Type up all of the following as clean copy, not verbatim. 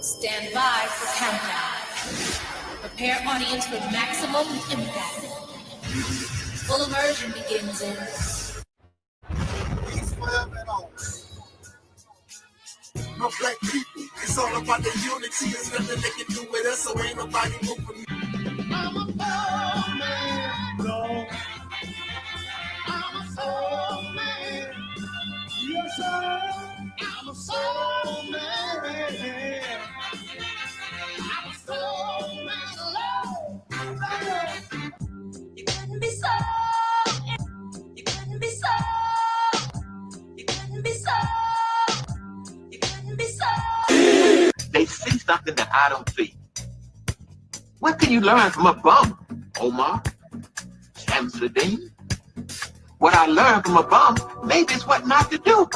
Stand by for countdown. Prepare audience for maximum impact. Full immersion begins in... Peace forever and always. My black people, it's all about the unity. There's nothing they can do with us, so ain't nobody moving me. I'm a soul man, no. I'm a soul man. Yes, sir. I'm a soul man. I'm a soul man, Lord. You couldn't be so. You couldn't be so. You couldn't be so. You couldn't be so. They see something that I don't see. What can you learn from a bum, Omar? Shamsuddin? What I learned from a bum, maybe it's what not to do.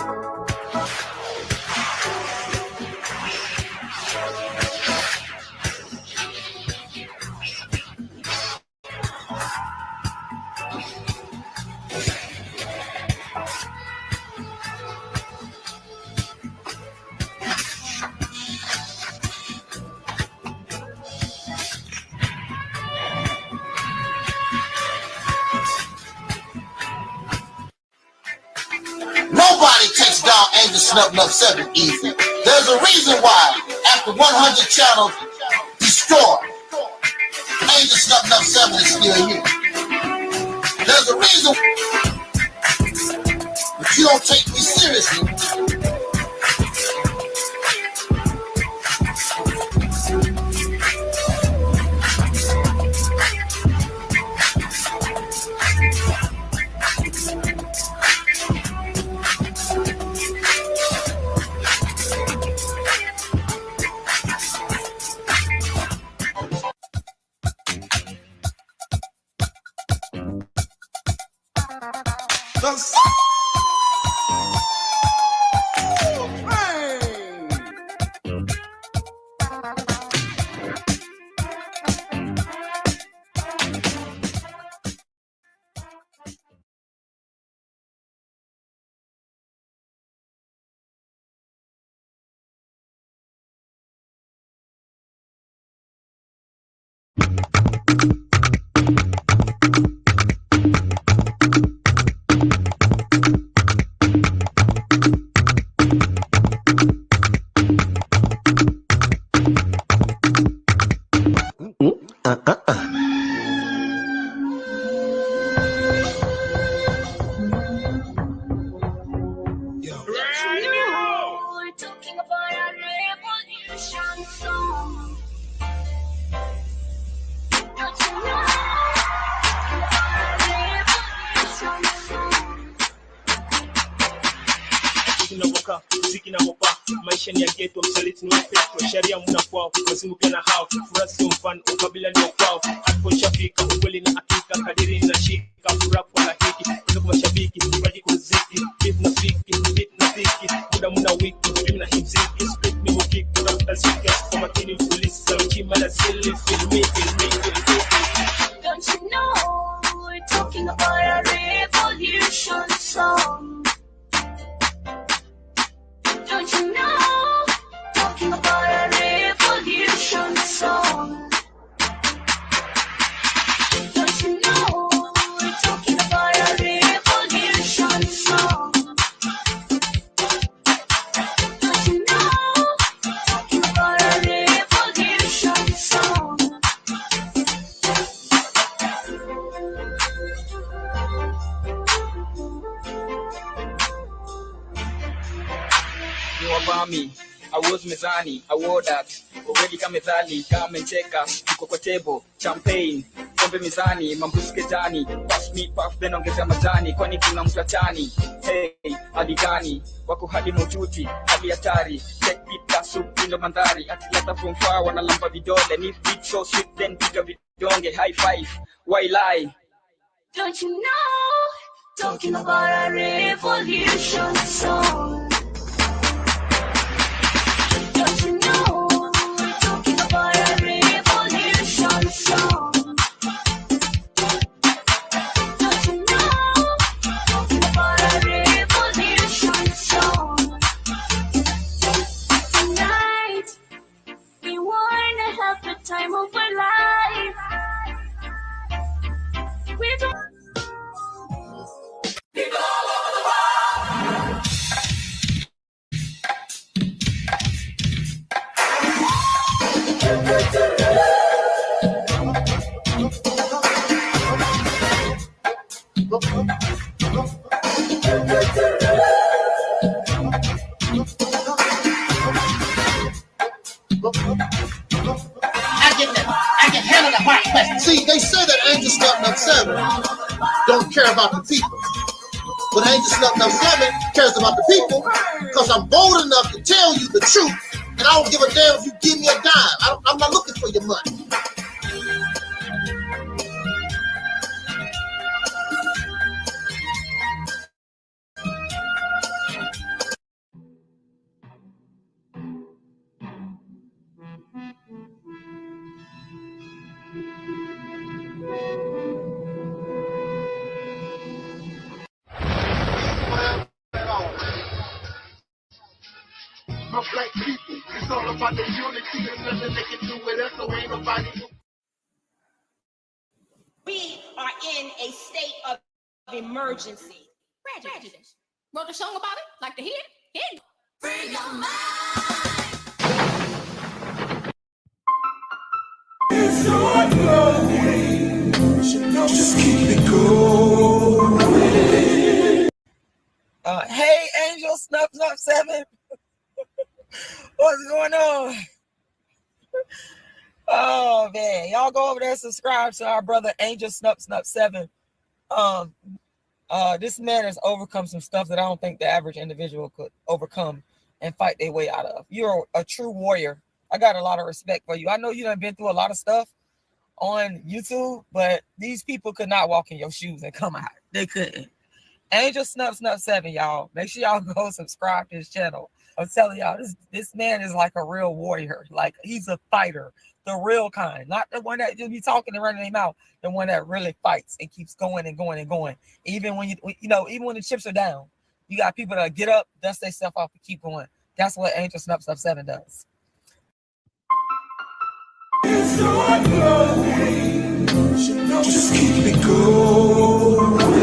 Nobody takes down Angel Snub 7 easy. There's a reason why, after 100 channels destroyed, Angel Snub 7 is still here. There's a reason, but you don't take me seriously. Champagne, pombe mizani, mambuske jani, pass me puff, then ongeza majani, kwani kuna mtatani. Hey, hadi gani, wako hadi maututi, hadi hatari, check beat kasu, pindo mandhari, atileta from far, wanalamba vidole, ni beat so sweet, then piga vidonge, high five, why lie? Don't you know, talking about a revolution song. Don't you know, we're talking about a revolution song. Don't you know, talking about a revolution song. Tonight, time of our life. We don't people all over the world. I can handle the hard question. See, they say that Angel Snuff Number 7 don't care about the people. But Angel Snuff Number 7 cares about the people because I'm bold enough to tell you the truth. And I don't give a damn if you give me a dime. I'm not looking for your money. My black people, it's all about the unity. There's nothing they can do with us, so ain't nobody. We are in a state of emergency. Prejudice. Wrote a song about it? Like to hear it? Hear it. free your mind. It's your going. Just keep it going. Hey, Angel Snuff 7. What's going on? Oh man, y'all go over there and subscribe to our brother Angel Snuff 7. This man has overcome some stuff that I don't think the average individual could overcome and fight their way out of. You're a true warrior. I got a lot of respect for you. I know you done been through a lot of stuff on YouTube, but these people could not walk in your shoes and come out. They couldn't. Angel Snuff 7, y'all. Make sure y'all go subscribe to his channel. I'm telling y'all, this man is like a real warrior. Like, he's a fighter, the real kind, not the one that just be talking and running their mouth. The one that really fights and keeps going and going and going. Even when even when the chips are down, you got people that get up, dust themselves off, and keep going. That's what Angel Snuff 7 does. It's your going. Just keep it going.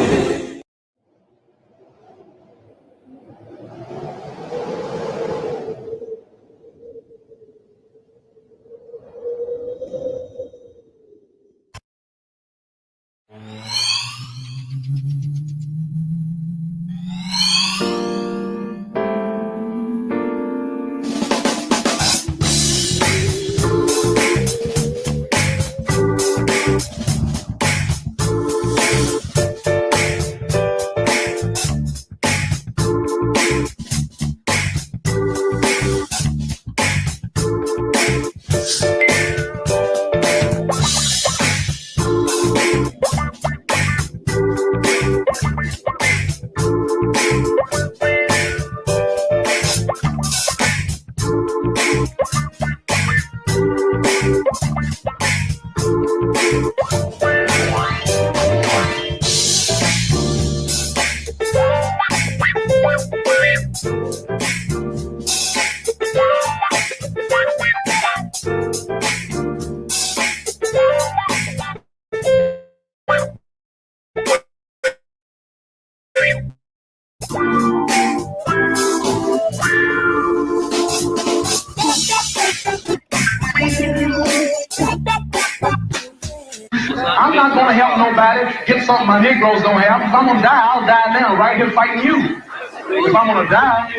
I'm not going to help nobody get something my Negroes don't have. If I'm going to die, I'll die now, right here fighting you. If I'm going to die,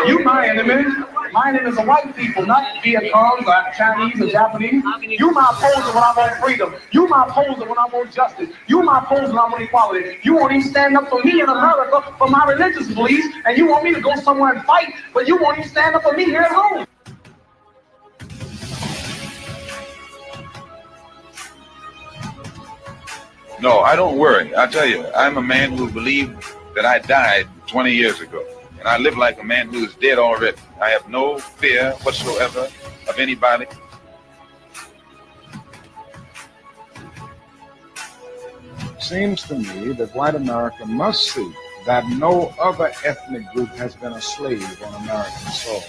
you my enemy. My enemy is the white people, not Vietcong or Chinese or Japanese. You my opposer when I want freedom. You my opposer when I want justice. You my opposer when I want equality. You won't even stand up for me in America for my religious beliefs, and you want me to go somewhere and fight, but you won't even stand up for me here at home. No, I don't worry. I tell you, I'm a man who believed that I died 20 years ago. And I live like a man who is dead already. I have no fear whatsoever of anybody. Seems to me that white America must see that no other ethnic group has been a slave on American soil.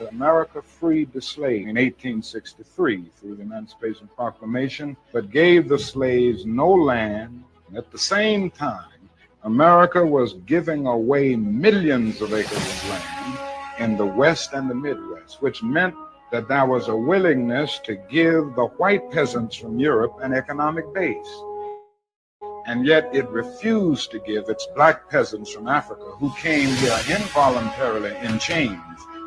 America freed the slave in 1863 through the Emancipation Proclamation, but gave the slaves no land. At the same time, America was giving away millions of acres of land in the West and the Midwest, which meant that there was a willingness to give the white peasants from Europe an economic base. And yet it refused to give its black peasants from Africa, who came here involuntarily in chains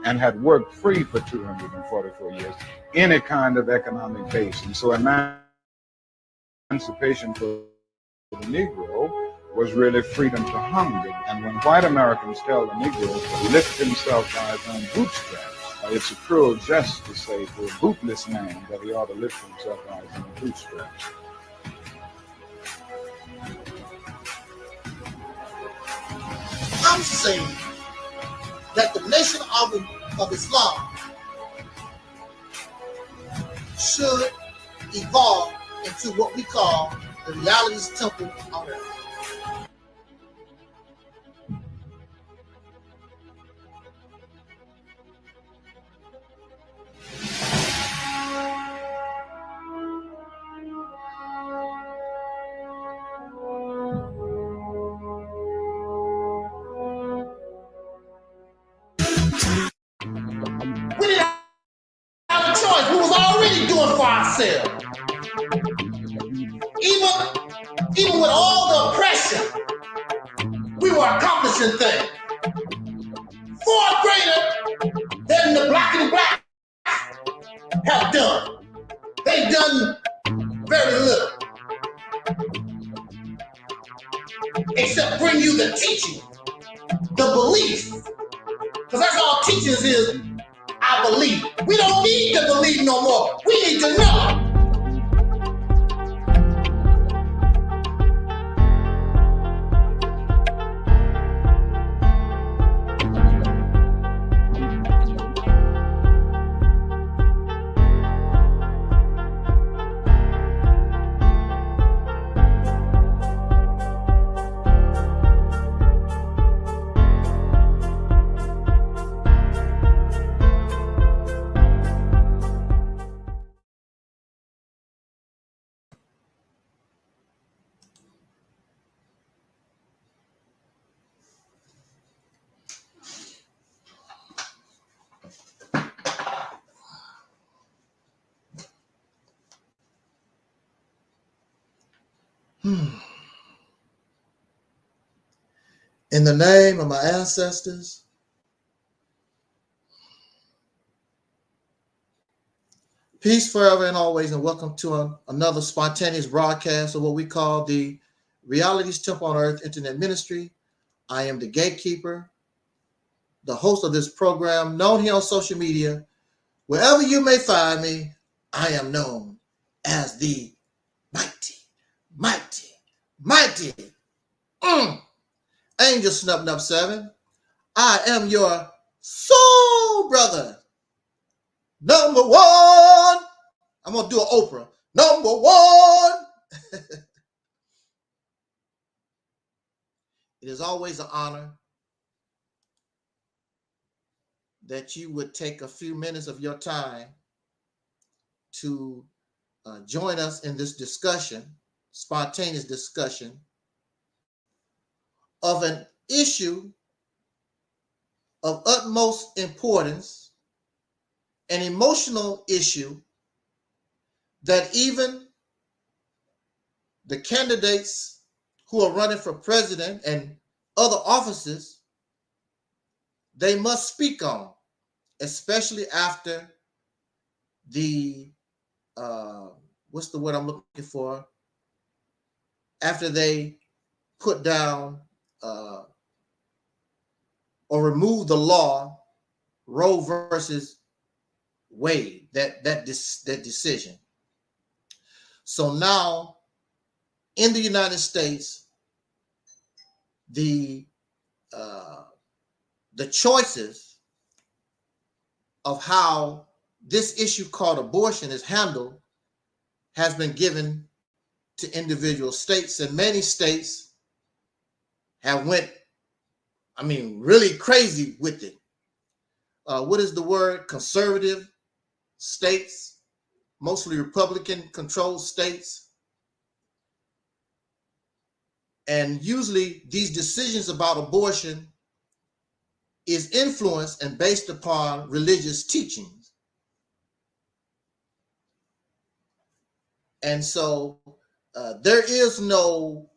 and had worked free for 244 years, any kind of economic base. And so emancipation for the Negro was really freedom to hunger. And when white Americans tell the Negro to lift himself by his own bootstraps, it's a cruel jest to say to a bootless man that he ought to lift himself by his own bootstraps. I'm saying that the nation of Islam should evolve into what we call the realities temple on earth. We didn't have a choice. We was already doing for ourselves. Even with all the oppression, we were accomplishing things far greater than the black and black have done. They've done very little, except bring you the teaching, the belief. Because that's all teachings is, I believe. We don't need to believe no more. We need to know. In the name of my ancestors, peace forever and always, and welcome to another spontaneous broadcast of what we call the Realities Temple on Earth Internet Ministry. I am the gatekeeper, the host of this program, known here on social media. Wherever you may find me, I am known as the mighty, mighty, mighty Angel Snub 7. I am your soul brother. Number one. I'm going to do an Oprah. Number one. It is always an honor that you would take a few minutes of your time to join us in this discussion, spontaneous discussion of an issue of utmost importance, an emotional issue that even the candidates who are running for president and other offices, they must speak on, especially after the, what's the word I'm looking for? After they put down or remove the law, Roe versus Wade, that decision. So now in the United States, the choices of how this issue called abortion is handled has been given to individual states, and many states have went, really crazy with it. what is the word? Conservative states, mostly Republican-controlled states. And usually these decisions about abortion is influenced and based upon religious teachings. And so there is no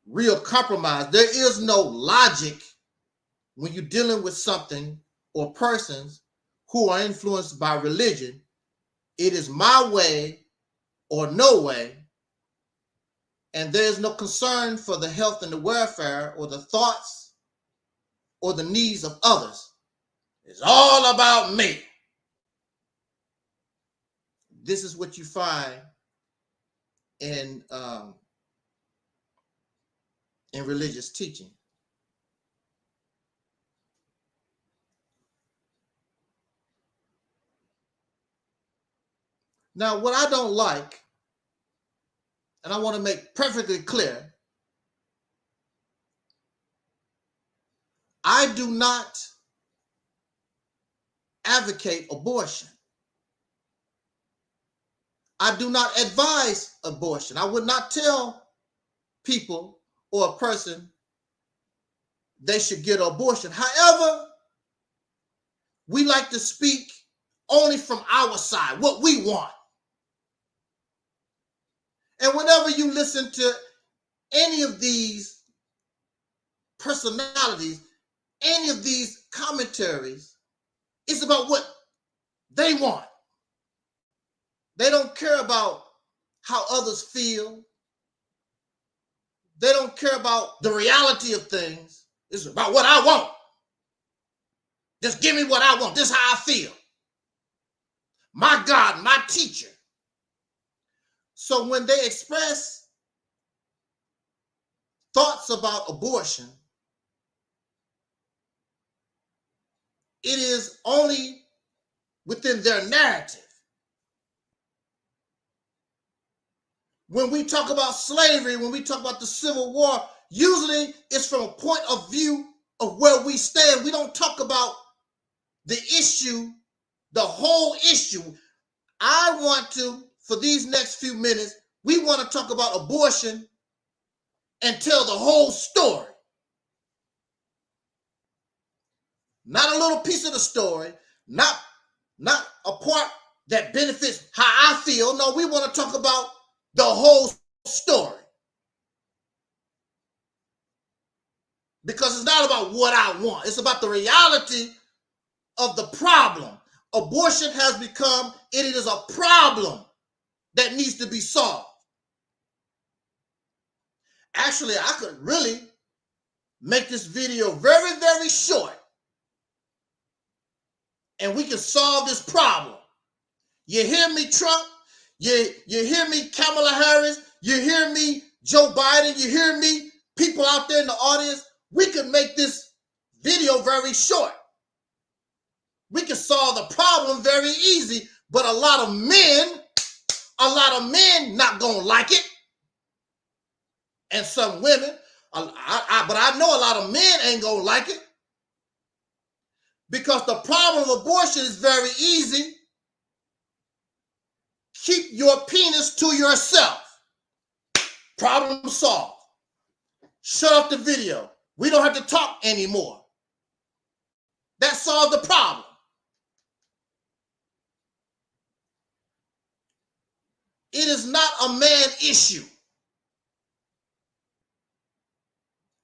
real compromise. There is no logic when you're dealing with something or persons who are influenced by religion. It is my way or no way. And there is no concern for the health and the welfare or the thoughts or the needs of others. It's all about me. This is what you find in religious teaching. Now, what I don't like, and I want to make perfectly clear, I do not advocate abortion. I do not advise abortion. I would not tell people or a person they should get an abortion. However, we like to speak only from our side, what we want. And whenever you listen to any of these personalities, any of these commentaries, it's about what they want. They don't care about how others feel. They don't care about the reality of things. It's about what I want. Just give me what I want. This is how I feel. My God, my teacher. So when they express thoughts about abortion, it is only within their narrative. When we talk about slavery, when we talk about the Civil War, usually it's from a point of view of where we stand. We don't talk about the issue, the whole issue. I want to, for these next few minutes, we want to talk about abortion and tell the whole story. Not a little piece of the story, not a part that benefits how I feel. No, we want to talk about the whole story. Because it's not about what I want. It's about the reality of the problem. Abortion has become, it is a problem that needs to be solved. Actually, I could really make this video very, very short. And we can solve this problem. You hear me, Trump? You hear me, Kamala Harris? You hear me, Joe Biden? You hear me, people out there in the audience? We could make this video very short. We can solve the problem very easy, but a lot of men not gonna like it. And some women, but I know a lot of men ain't gonna like it. Because the problem of abortion is very easy. Keep your penis to yourself. Problem solved. Shut off the video. We don't have to talk anymore. That solved the problem. It is not a man issue.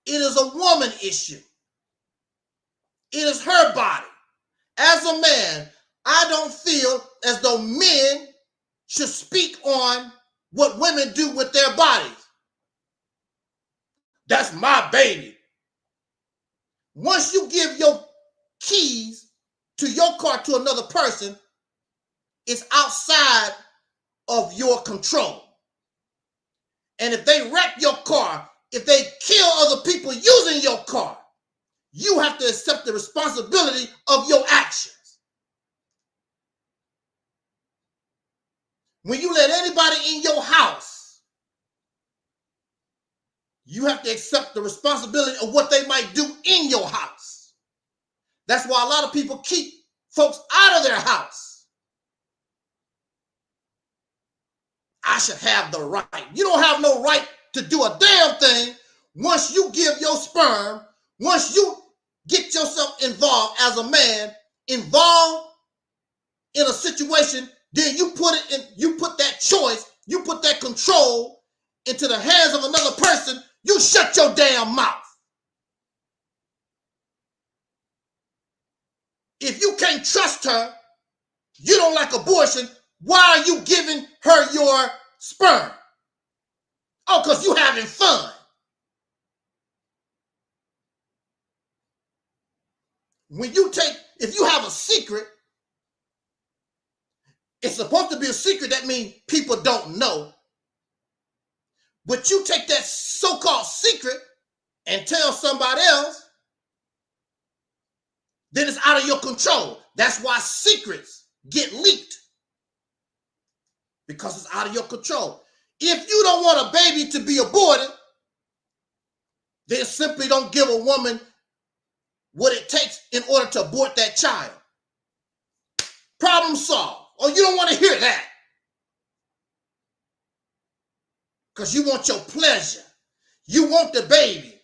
It is a woman issue. It is her body. As a man, I don't feel as though men should speak on what women do with their bodies. That's my baby. Once you give your keys to your car to another person, it's outside of your control. And if they wreck your car, if they kill other people using your car, you have to accept the responsibility of your actions. When you let anybody in your house, you have to accept the responsibility of what they might do in your house. That's why a lot of people keep folks out of their house. I should have the right. You don't have no right to do a damn thing once you give your sperm, once you get yourself involved as a man, involved in a situation, then you put it in, you put that choice, you put that control into the hands of another person, you shut your damn mouth. If you can't trust her, you don't like abortion, why are you giving her your sperm? Oh, because you having fun. When you take, if you have a secret, it's supposed to be a secret. That means people don't know. But you take that so-called secret and tell somebody else, then it's out of your control. That's why secrets get leaked, because it's out of your control. If you don't want a baby to be aborted, then simply don't give a woman what it takes in order to abort that child. Problem solved. Oh, you don't want to hear that, because you want your pleasure. You want the baby.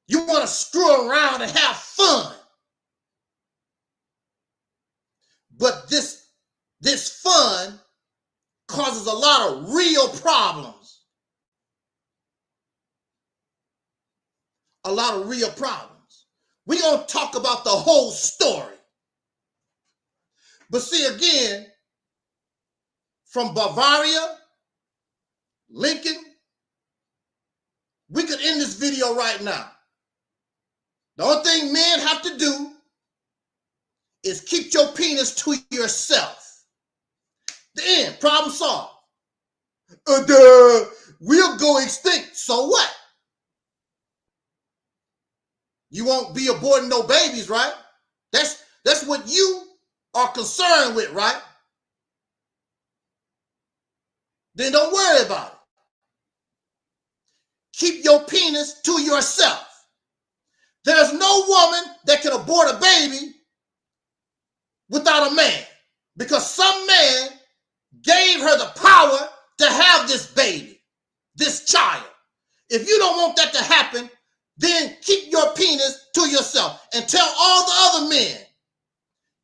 You want to screw around and have fun. But this fun causes a lot of real problems. A lot of real problems. We're going to talk about the whole story. But see, again, from Bavaria, Lincoln, we could end this video right now. The only thing men have to do is keep your penis to yourself. The end. Problem solved. We'll go extinct. So what? You won't be aborting no babies, right? That's what you are concerned with, right? Then don't worry about it. Keep your penis to yourself. There's no woman that can abort a baby without a man, because some man gave her the power to have this baby, this child. If you don't want that to happen, then keep your penis to yourself and tell all the other men,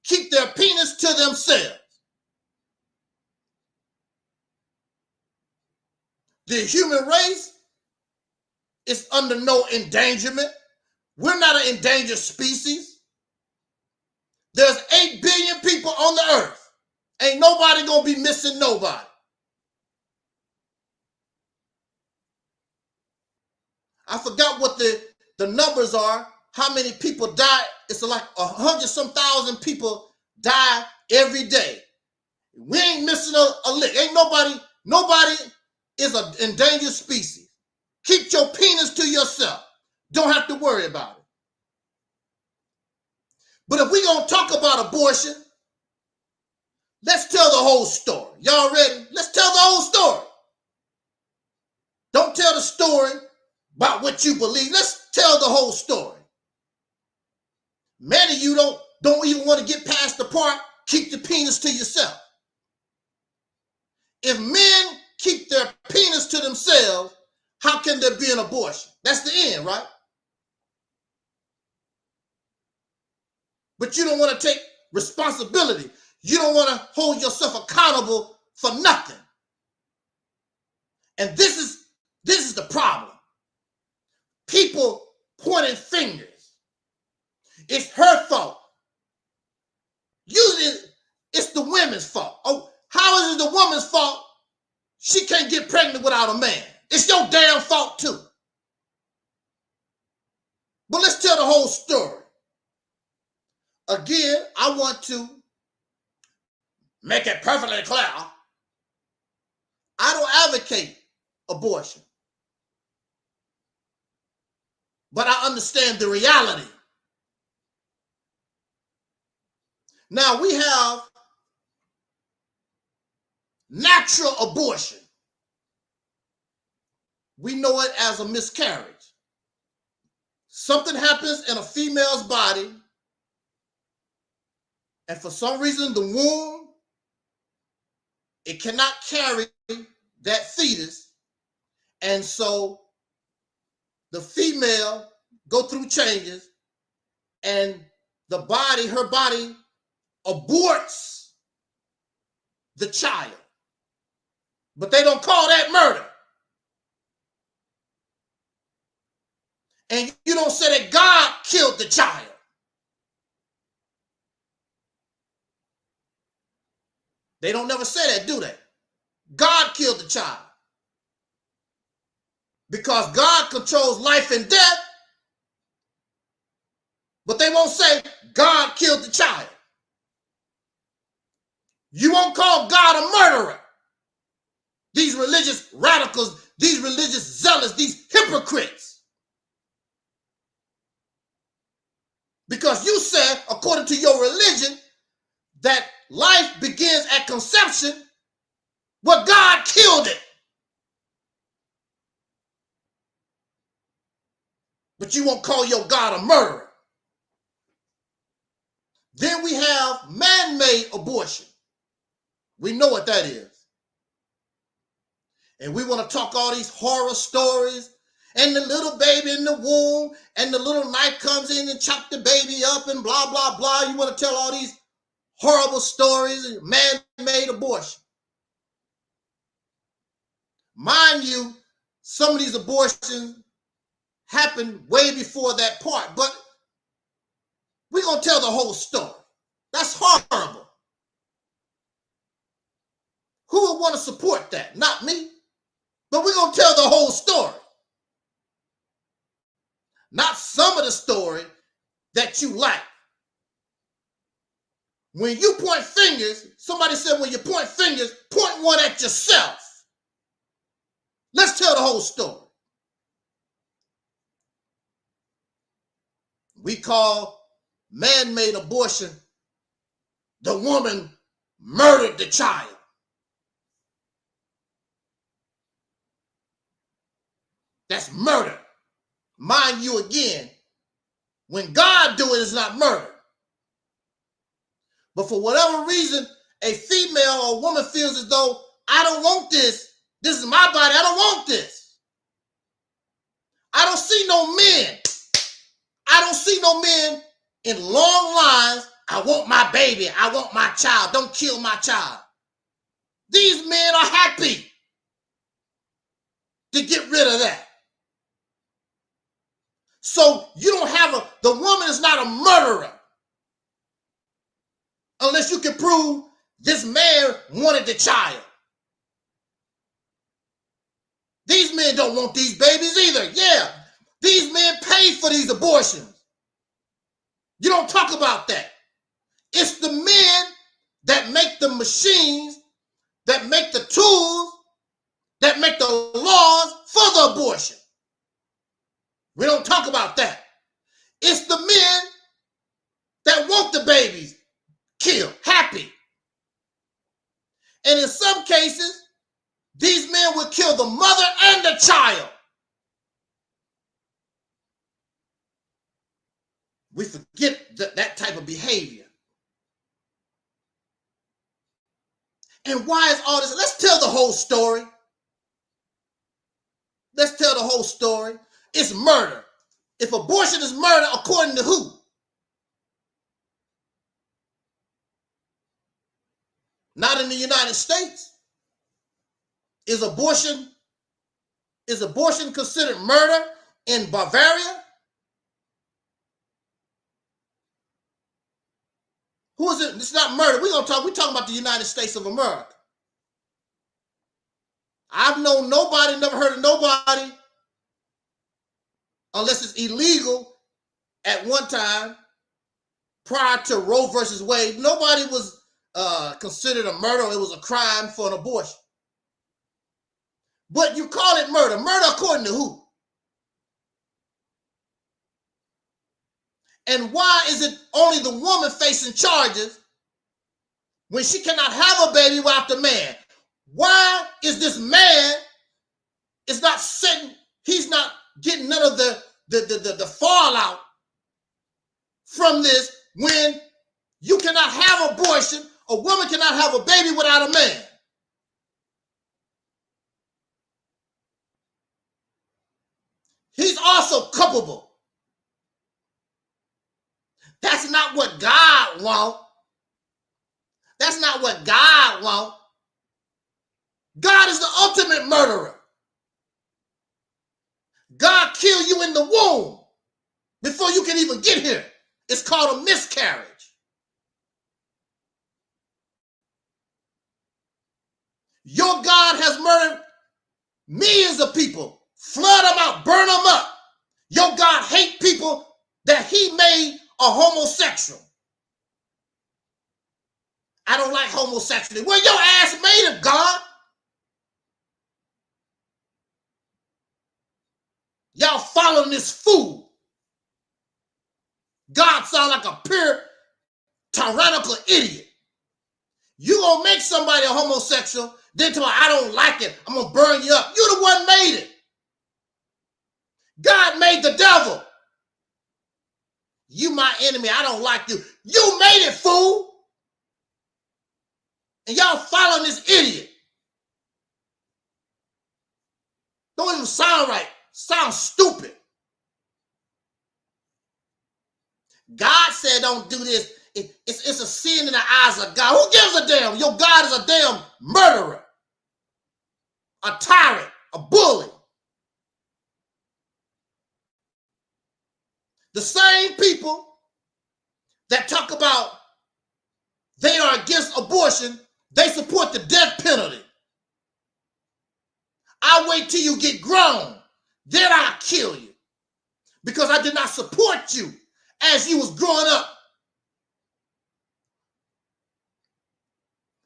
keep their penis to themselves. The human race is under no endangerment. We're not an endangered species. There's 8 billion people on the earth. Ain't nobody gonna be missing nobody. I forgot what the numbers are, how many people die. It's like 100-some thousand people die every day. We ain't missing a lick. Ain't nobody is an endangered species. Keep your penis to yourself. Don't have to worry about it. But if we're going to talk about abortion, let's tell the whole story. Y'all ready? Let's tell the whole story. Don't tell the story about what you believe. Let's tell the whole story. Many of you don't even want to get past the part, keep the penis to yourself. If men keep their penis to themselves, how can there be an abortion? That's the end, right? But you don't want to take responsibility. You don't want to hold yourself accountable for nothing. And this is the problem. People pointing fingers. It's her fault. Usually it's the women's fault. Oh, how is it the woman's fault? She can't get pregnant without a man. It's your damn fault too. But let's tell the whole story. Again, I want to make it perfectly clear. I don't advocate abortion. But I understand the reality. Now we have natural abortion. We know it as a miscarriage. something happens in a female's body, and for some reason the womb, it cannot carry that fetus, and so the female go through changes, and the body, her body, aborts the child. But they don't call that murder. And you don't say that God killed the child. They don't never say that, do they? God killed the child. Because God controls life and death, but they won't say God killed the child. You won't call God a murderer. These religious radicals, these religious zealots, these hypocrites. Because you said, according to your religion, that life begins at conception, but God killed it. But you won't call your God a murderer. Then we have man-made abortion. We know what that is. And we want to talk all these horror stories, and the little baby in the womb, and the little knife comes in and chop the baby up, and blah, blah, blah. You want to tell all these horrible stories of man-made abortion. Mind you, some of these abortions happened way before that part, but we're going to tell the whole story. That's horrible. Who would want to support that? Not me. But we're going to tell the whole story. Not some of the story that you like. When you point fingers, somebody said when you point fingers, point one at yourself. Let's tell the whole story. We call man-made abortion the woman murdered the child. That's murder. Mind you again, when God do it, it's not murder. But for whatever reason, a female or a woman feels as though, I don't want this. This is my body. I don't want this. I don't see no men. I don't see no men in long lines. I want my baby. I want my child. Don't kill my child. These men are happy to get rid of that. So you don't have the woman is not a murderer unless you can prove this man wanted the child. These men don't want these babies either. Yeah, these men pay for these abortions. You don't talk about that. It's the men that make the machines, that make the tools, that make the laws for the abortion. We don't talk about that. It's the men that want the babies killed, happy. And in some cases, these men will kill the mother and the child. We forget that type of behavior. And why is all this? Let's tell the whole story. Let's tell the whole story. It's murder. If abortion is murder, according to who? Not in the United States. Is abortion considered murder in Bavaria? Who is it? It's not murder. We're talking about the United States of America. I've known nobody, never heard of nobody, unless it's illegal at one time, prior to Roe versus Wade, nobody was considered a murder. It was a crime for an abortion. But you call it murder. Murder according to who? And why is it only the woman facing charges when she cannot have a baby without the man? Why is this man is not sitting, he's not getting none of the the fallout from this when you cannot have abortion, a woman cannot have a baby without a man. He's also culpable. That's not what God wants. That's not what God wants. God is the ultimate murderer. God killed you in the womb before you can even get here. It's called a miscarriage. Your God has murdered millions of people. Flood them out, burn them up. Your God hates people that he made a homosexual. I don't like homosexuality. Well, your ass made it, God. Y'all following this fool. God sounds like a pure tyrannical idiot. You gonna make somebody a homosexual, then tell me, I don't like it, I'm gonna burn you up. You the one made it. God made the devil. You my enemy, I don't like you. You made it, fool. And y'all following this idiot. Don't even sound right. Sound stupid. God said don't do this. It's a sin in the eyes of God. Who gives a damn? Your God is a damn murderer, a tyrant, a bully. The same people that talk about they are against abortion, they support the death penalty. I'll wait till you get grown, then I'll kill you, because I did not support you as you was growing up.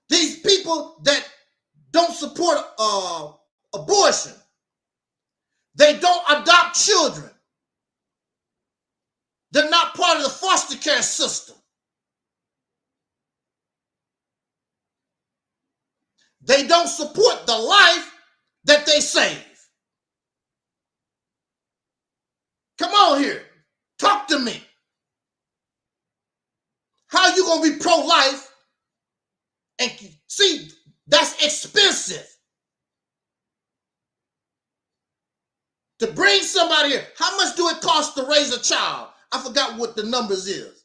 These people that don't support abortion, they don't adopt children. They're not part of the foster care system. They don't support the life that they save. Come on here. Talk to me. How you going to be pro-life? And see, that's expensive. To bring somebody here, how much do it cost to raise a child? I forgot what the numbers is.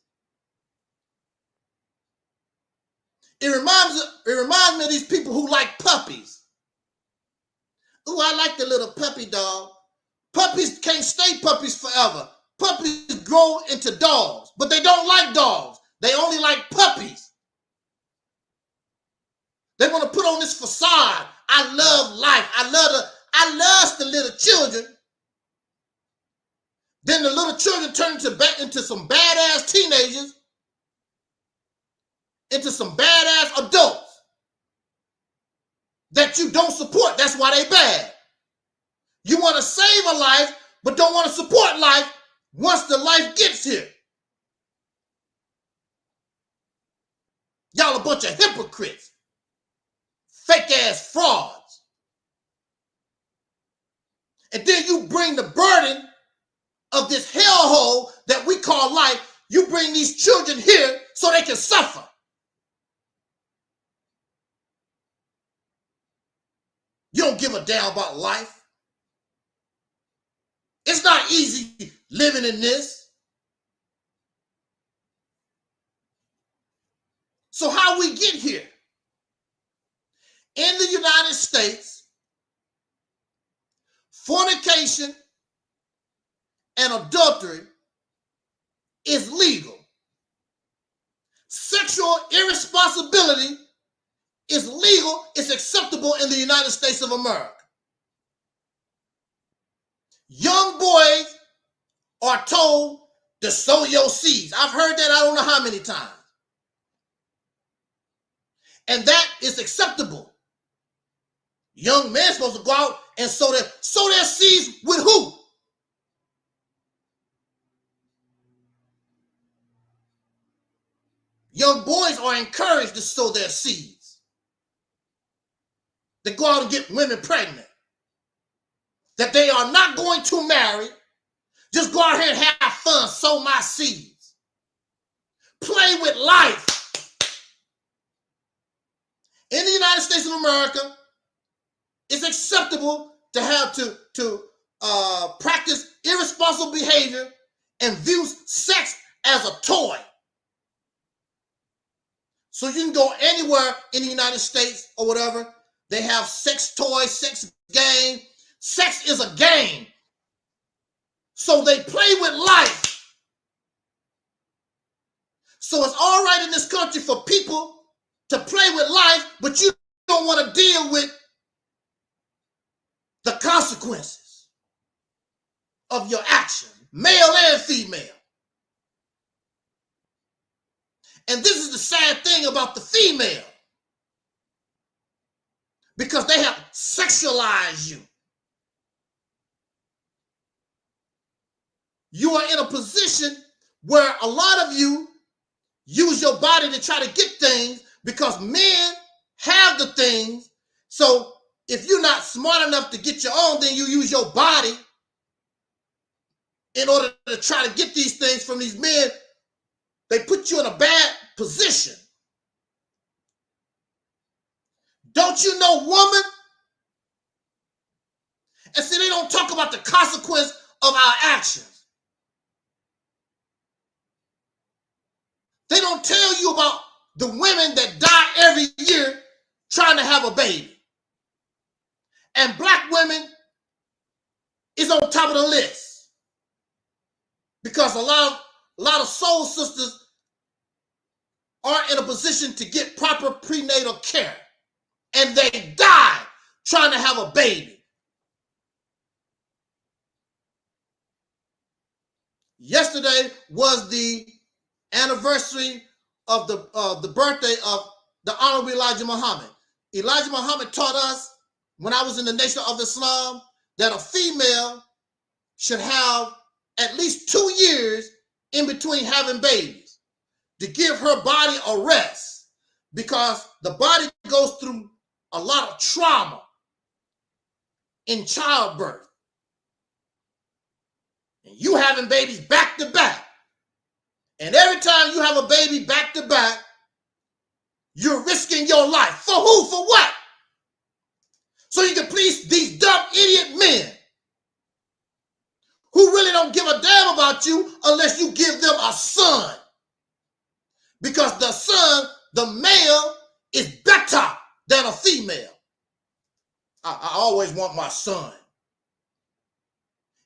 It reminds me of these people who like puppies. Ooh, I like the little puppy dog. Puppies can't stay puppies forever. Puppies grow into dogs, but they don't like dogs. They only like puppies. They want to put on this facade. I love life. I love the little children. Then the little children turn into some badass teenagers, into some badass adults that you don't support. That's why they bad. You want to save a life, but don't want to support life once the life gets here. Y'all a bunch of hypocrites, fake ass frauds. And then you bring the burden of this hellhole that we call life. You bring these children here so they can suffer. You don't give a damn about life. It's not easy living in this. So how we get here? In the United States, fornication and adultery is legal. Sexual irresponsibility is legal. It's acceptable in the United States of America. Young boys are told to sow your seeds. I've heard that I don't know how many times. And that is acceptable. Young men supposed to go out and sow their seeds with who? Young boys are encouraged to sow their seeds. They go out and get women pregnant that they are not going to marry, Just go out here and have fun, sow my seeds. Play with life. In the United States of America, it's acceptable to have to practice irresponsible behavior and view sex as a toy. So you can go anywhere in the United States or whatever. They have sex toys, sex game. Sex is a game. So they play with life. So it's all right in this country for people to play with life, but you don't want to deal with the consequences of your action, male and female. And this is the sad thing about the female, because they have sexualized you. You are in a position where a lot of you use your body to try to get things because men have the things. So if you're not smart enough to get your own, then you use your body in order to try to get these things from these men. They put you in a bad position. Don't you know, woman? And see, they don't talk about the consequence of our actions. They don't tell you about the women that die every year trying to have a baby. And black women is on top of the list because a lot of soul sisters aren't in a position to get proper prenatal care, and they die trying to have a baby. Yesterday was the anniversary of the birthday of the Honorable Elijah Muhammad. Elijah Muhammad taught us, when I was in the Nation of Islam, that a female should have at least 2 years in between having babies to give her body a rest, because the body goes through a lot of trauma in childbirth. And you having babies back to back. And every time you have a baby back to back, you're risking your life. For who? For what? So you can please these dumb idiot men who really don't give a damn about you unless you give them a son. Because the son, the male, is better than a female. I always want my son.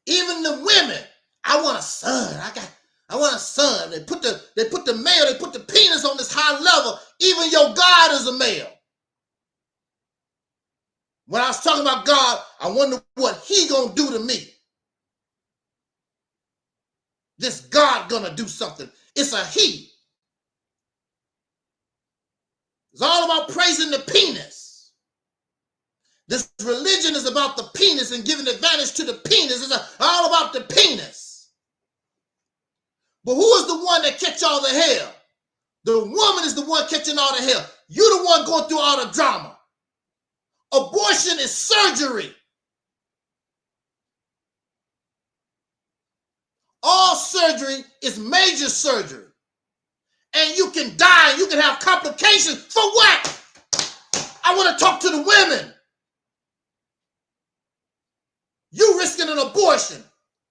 Even the women, I want a son. I want a son. They put the male, they put the penis on this high level. Even your God is a male. When I was talking about God, I wonder what he gonna do to me. This God gonna do something. It's a he. It's all about praising the penis. This religion is about the penis and giving advantage to the penis. It's all about the penis. But who is the one that catch all the hell? The woman is the one catching all the hell. You're the one going through all the drama. Abortion is surgery. All surgery is major surgery. And you can die, you can have complications. For what? I want to talk to the women. You risking an abortion.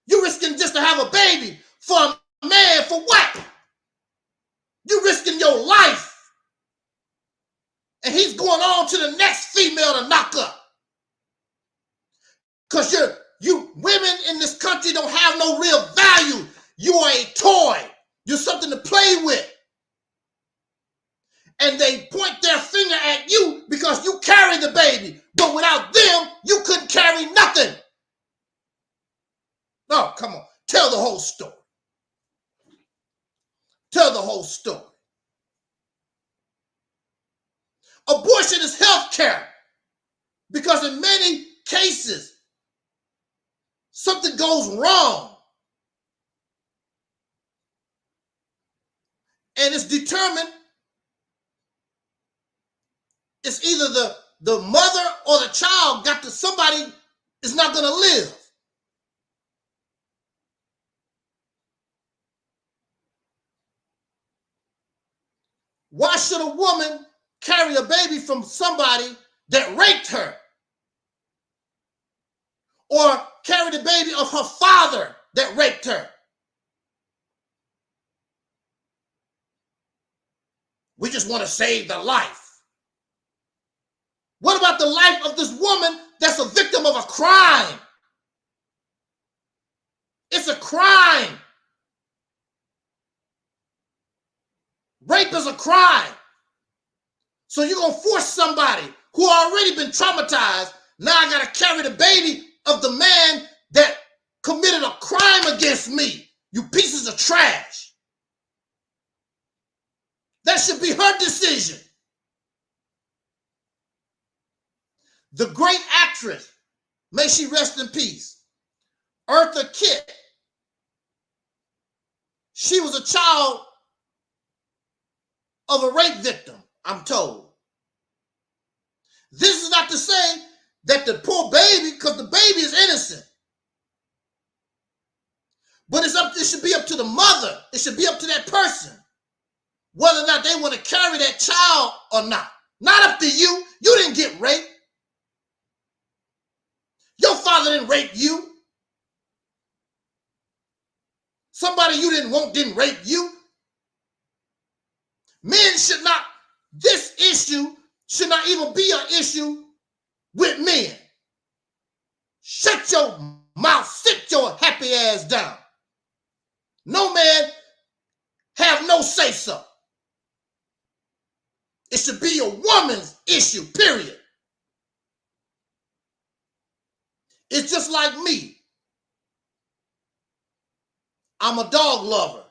You risking just to have a baby for a man. For what? You risking your life. And he's going on to the next female to knock up. Because you women in this country don't have no real value. You are a toy. You're something to play with. And they point their finger at you because you carry the baby. But without them, you couldn't carry nothing. No, come on. Tell the whole story. Tell the whole story. Abortion is health care. Because in many cases, something goes wrong. And it's determined. It's either the mother or the child somebody is not going to live. Why should a woman carry a baby from somebody that raped her? Or carry the baby of her father that raped her? We just want to save the life. What about the life of this woman that's a victim of a crime? It's a crime. Rape is a crime. So you're going to force somebody who already been traumatized. Now I got to carry the baby of the man that committed a crime against me. You pieces of trash. That should be her decision. The great actress, may she rest in peace, Eartha Kitt. She was a child of a rape victim, I'm told. This is not to say that the poor baby, because the baby is innocent. But it should be up to the mother. It should be up to that person whether or not they want to carry that child or not. Not up to you. You didn't get raped. Your father didn't rape you. Somebody you didn't want didn't rape you. Men should not, this issue should not even be an issue with men. Shut your mouth, sit your happy ass down. No man have no say-so. It should be a woman's issue, period. It's just like me. I'm a dog lover.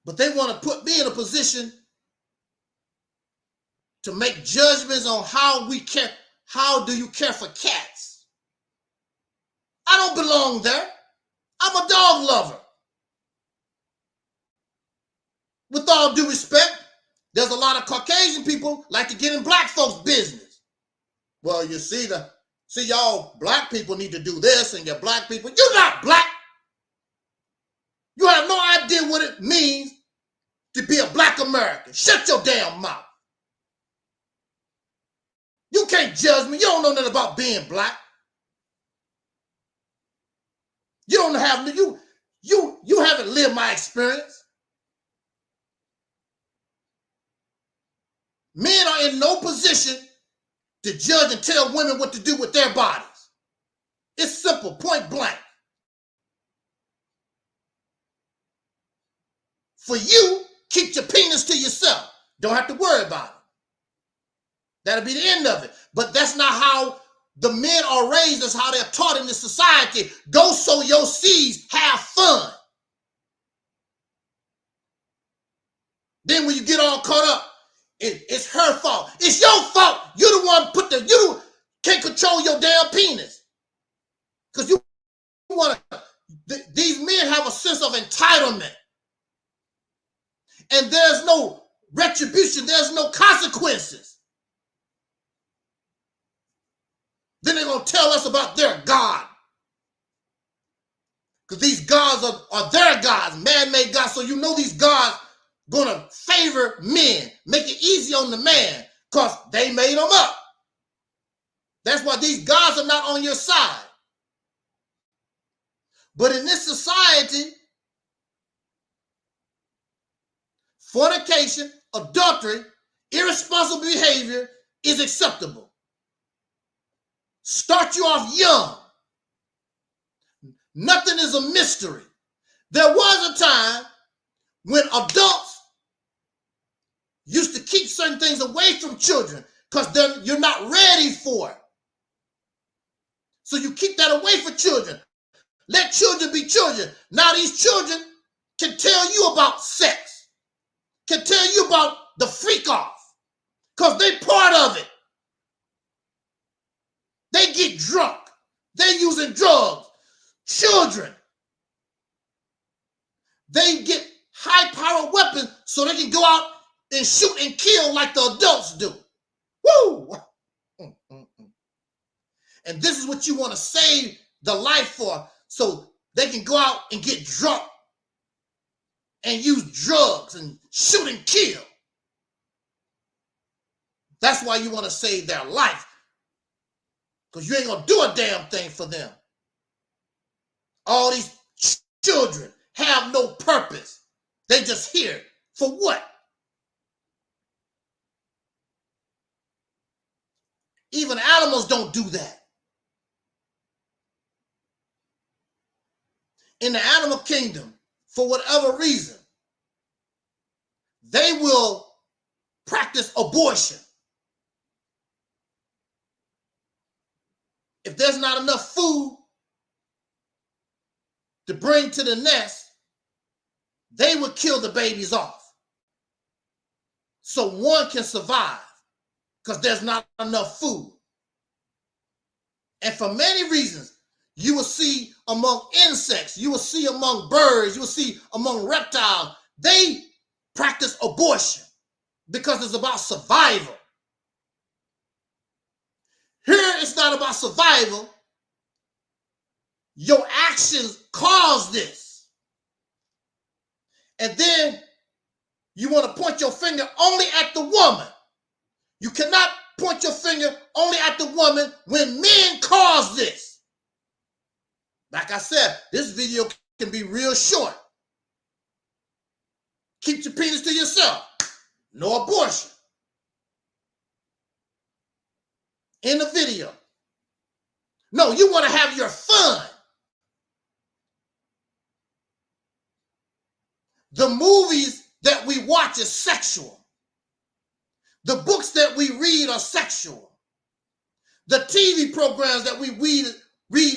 But they want to put me in a position to make judgments on how we care. How do you care for cats? I don't belong there. I'm a dog lover. With all due respect, there's a lot of Caucasian people like to get in black folks' business. Well, you see, y'all black people need to do this, and your black people, you're not black. You have no idea what it means to be a black American. Shut your damn mouth. You can't judge me. You don't know nothing about being black. You don't have you haven't lived my experience. Men are in no position to judge and tell women what to do with their bodies. It's simple, point blank. For you, keep your penis to yourself. Don't have to worry about it. That'll be the end of it. But that's not how the men are raised. That's how they're taught in this society. Go sow your seeds, have fun. Then when you get all caught up, it's her fault. It's your fault. You're the one you can't control your damn penis. Because you want to, these men have a sense of entitlement. And there's no retribution. There's no consequences. Then they're going to tell us about their God. Because these gods are their gods, man-made gods. So you know these gods going to favor men, make it easy on the man, because they made them up. That's why these gods are not on your side. But in this society, fornication, adultery, irresponsible behavior is acceptable. Start you off young. Nothing is a mystery. There was a time when adults used to keep certain things away from children because you're not ready for it. So you keep that away from children. Let children be children. Now these children can tell you about sex, can tell you about the freak off, because they part of it. They get drunk. They using drugs. Children. They get high-powered weapons so they can go out and shoot and kill like the adults do. Woo! And this is what you want to save the life for, so they can go out and get drunk and use drugs and shoot and kill. That's why you want to save their life, because you ain't going to do a damn thing for them. All these children have no purpose. They just here for what? Even animals don't do that. In the animal kingdom, for whatever reason, they will practice abortion. If there's not enough food to bring to the nest, they will kill the babies off so one can survive, because there's not enough food. And for many reasons, you will see among insects, you will see among birds, you will see among reptiles, they practice abortion because it's about survival. Here it's not about survival. Your actions cause this. And then you want to point your finger only at the woman. You cannot point your finger only at the woman when men cause this. Like I said, this video can be real short. Keep your penis to yourself. No abortion. In the video. No, you want to have your fun. The movies that we watch is sexual. The books that we read are sexual. The TV programs that we read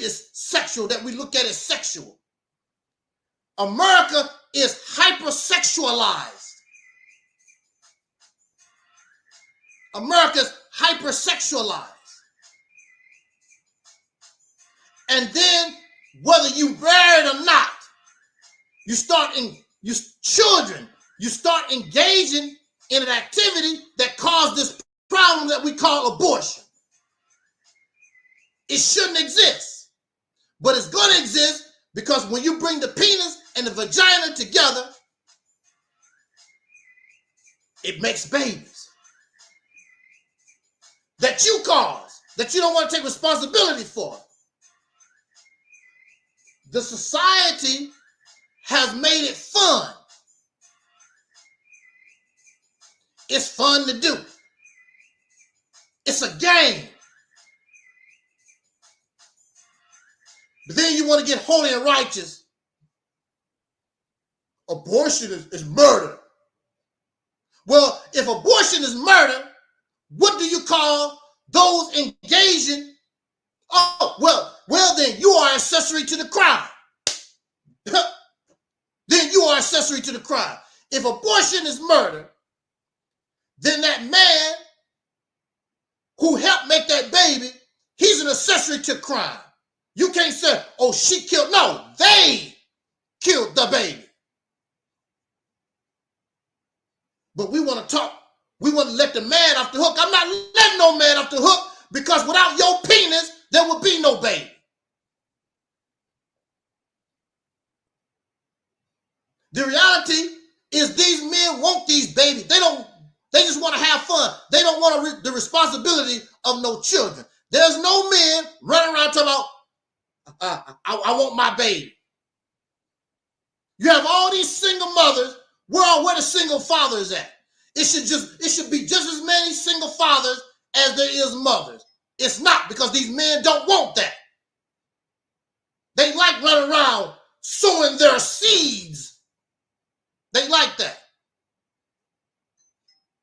is sexual, that we look at is sexual. America is hypersexualized. America's hypersexualized. And then, whether you married or not, you start engaging in an activity that caused this problem that we call abortion. It shouldn't exist, but it's going to exist because when you bring the penis and the vagina together, it makes babies that you caused, that you don't want to take responsibility for. The society has made it fun. It's fun to do. It's a game. But then you want to get holy and righteous. Abortion is murder. Well, if abortion is murder, what do you call those engaging? Oh, well, then you are accessory to the crime. Then you are accessory to the crime. If abortion is murder, then that man who helped make that baby, he's an accessory to crime. You can't say, oh, she killed. No, they killed the baby. But we want to talk. We want to let the man off the hook. I'm not letting no man off the hook, because without your penis, there would be no baby. The reality is these men want these babies. They just want to have fun. They don't want the responsibility of no children. There's no men running around talking about, I want my baby. You have all these single mothers. Where the single fathers at? It should be just as many single fathers as there is mothers. It's not, because these men don't want that. They like running around sowing their seeds. They like that.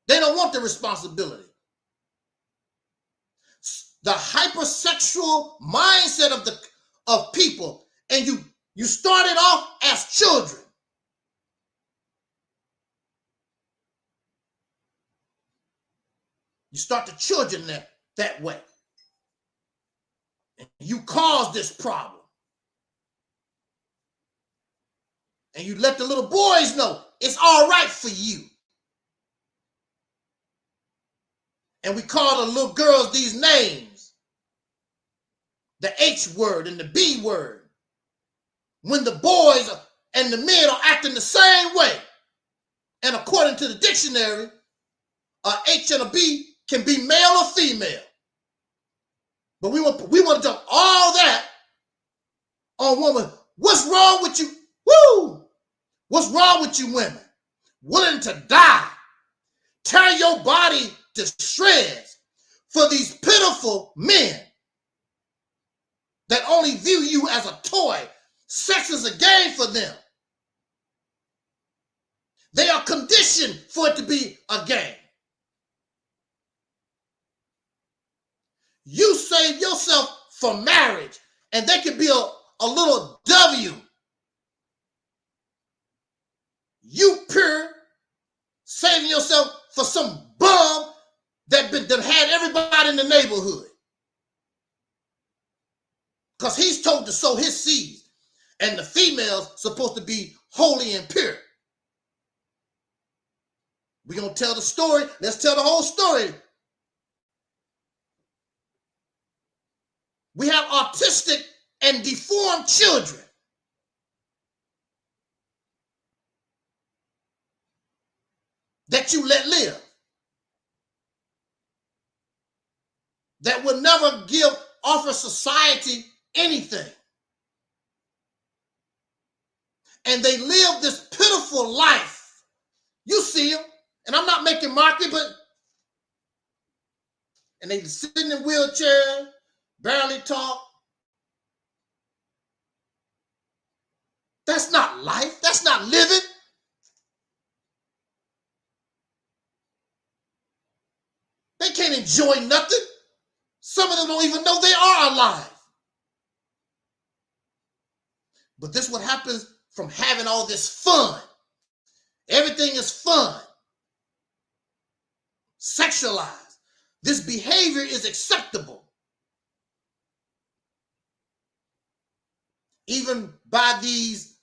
They don't want the responsibility. The hypersexual mindset of people, and you started off as children. You start the children that way. And you cause this problem. And you let the little boys know it's all right for you. And we call the little girls these names. The H word and the B word. When the boys and the men are acting the same way. And according to the dictionary, a H and a B can be male or female. But we want to dump all that on women. What's wrong with you? Woo! What's wrong with you women? Willing to die, tear your body to shreds for these pitiful men that only view you as a toy. Sex is a game for them. They are conditioned for it to be a game. You save yourself for marriage, and they could be a little W. You pure, saving yourself for some bum that had everybody in the neighborhood. Because he's told to sow his seeds, and the female's supposed to be holy and pure. We're going to tell the story. Let's tell the whole story. We have autistic and deformed children. That you let live. That will never offer society anything. And they live this pitiful life. You see them, and I'm not making mockery, and they sitting in wheelchairs, barely talk. That's not life. That's not living. They can't enjoy nothing. Some of them don't even know they are alive. But this is what happens from having all this fun. Everything is fun. Sexualized. This behavior is acceptable. Even by these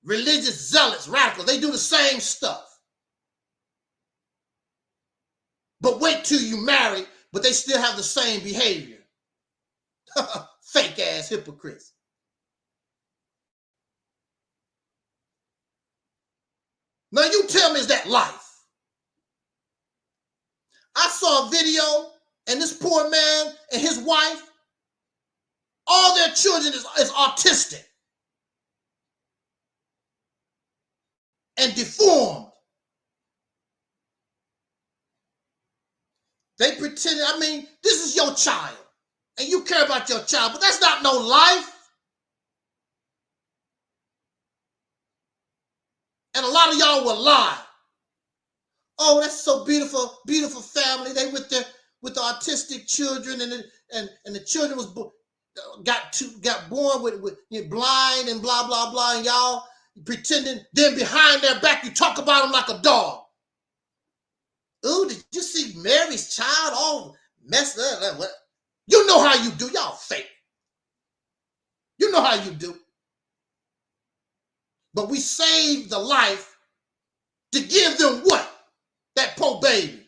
religious zealots, radicals, they do the same stuff. But wait till you marry, but they still have the same behavior. Fake ass hypocrites. Now you tell me, is that life? I saw a video, and this poor man and his wife, all their children is autistic and deformed. They pretended, this is your child, and you care about your child, but that's not no life. And a lot of y'all will lie. Oh, that's so beautiful, beautiful family. They with the autistic children, and the children got born with blind and blah blah blah, and y'all pretending. Then behind their back, you talk about them like a dog. Ooh, did you see Mary's child all messed up? What? You know how you do. Y'all fake. You know how you do. But we saved the life to give them what? That poor baby.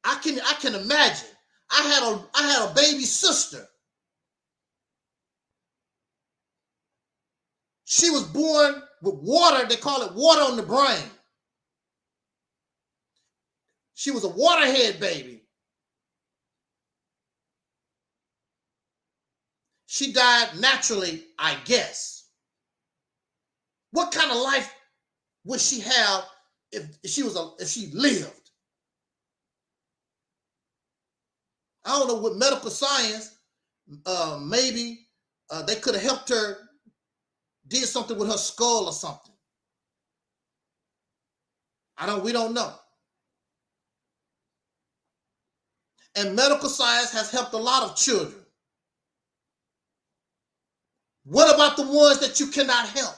I can imagine. I had a baby sister. She was born with water. They call it water on the brain. She was a waterhead baby. She died naturally, I guess. What kind of life would she have if she lived? I don't know, with medical science, maybe they could have helped her, did something with her skull or something. We don't know. And medical science has helped a lot of children. What about the ones that you cannot help?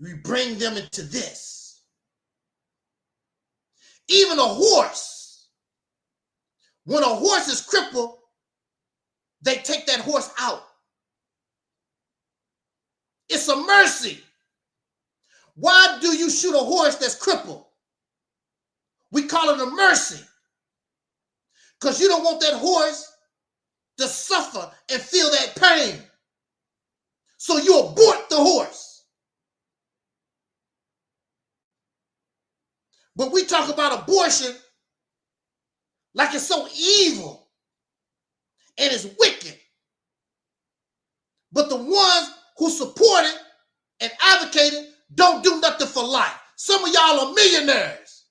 We bring them into this. Even a horse. When a horse is crippled, they take that horse out. It's a mercy. Why do you shoot a horse that's crippled? We call it a mercy. Because you don't want that horse to suffer and feel that pain. So you abort the horse. But we talk about abortion like it's so evil and it's wicked. But the ones who support it and advocate it don't do nothing for life. Some of y'all are millionaires.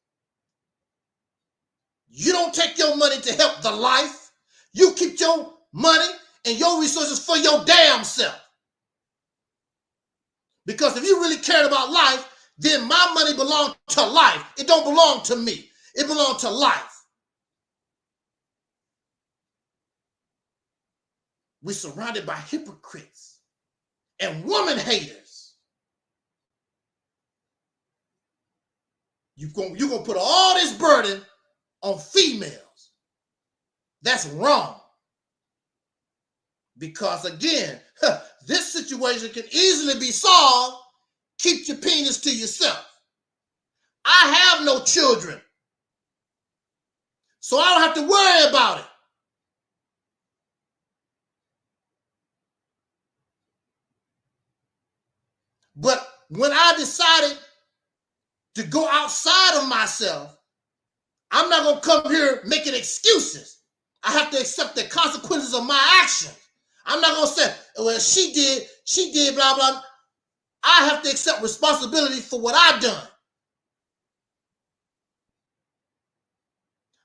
You don't take your money to help the life. You keep your money and your resources for your damn self. Because if you really cared about life, then my money belongs to life. It don't belong to me. It belongs to life. We're surrounded by hypocrites and woman haters. You're going to put all this burden on females. That's wrong. Because again, this situation can easily be solved. Keep your penis to yourself. I have no children, so I don't have to worry about it. But when I decided to go outside of myself, I'm not going to come here making excuses. I have to accept the consequences of my actions. I'm not going to say, well, she did, blah, blah. I have to accept responsibility for what I've done.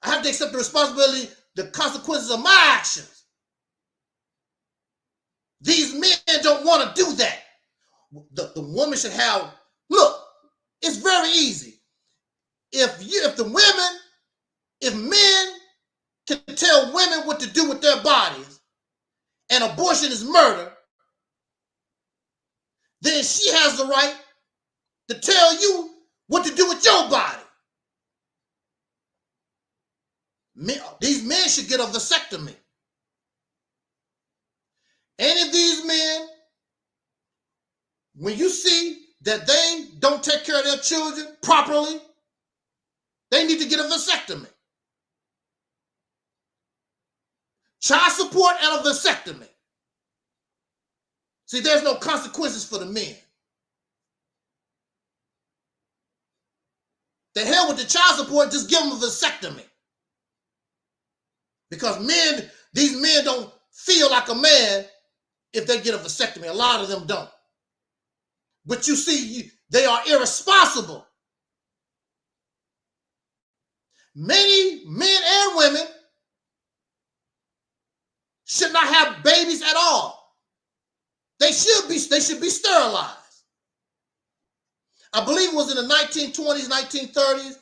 I have to accept the responsibility, the consequences of my actions. These men don't want to do that. The woman should have, look, it's very easy. If men can tell women what to do with their bodies and abortion is murder, then she has the right to tell you what to do with your body. These men should get a vasectomy. Any of these men, when you see that they don't take care of their children properly, they need to get a vasectomy. Child support and a vasectomy. See, there's no consequences for the men. The hell with the child support, just give them a vasectomy. Because these men don't feel like a man if they get a vasectomy. A lot of them don't. But you see, they are irresponsible. Many men and women should not have babies at all. They should be sterilized. I believe it was in the 1920s, 1930s,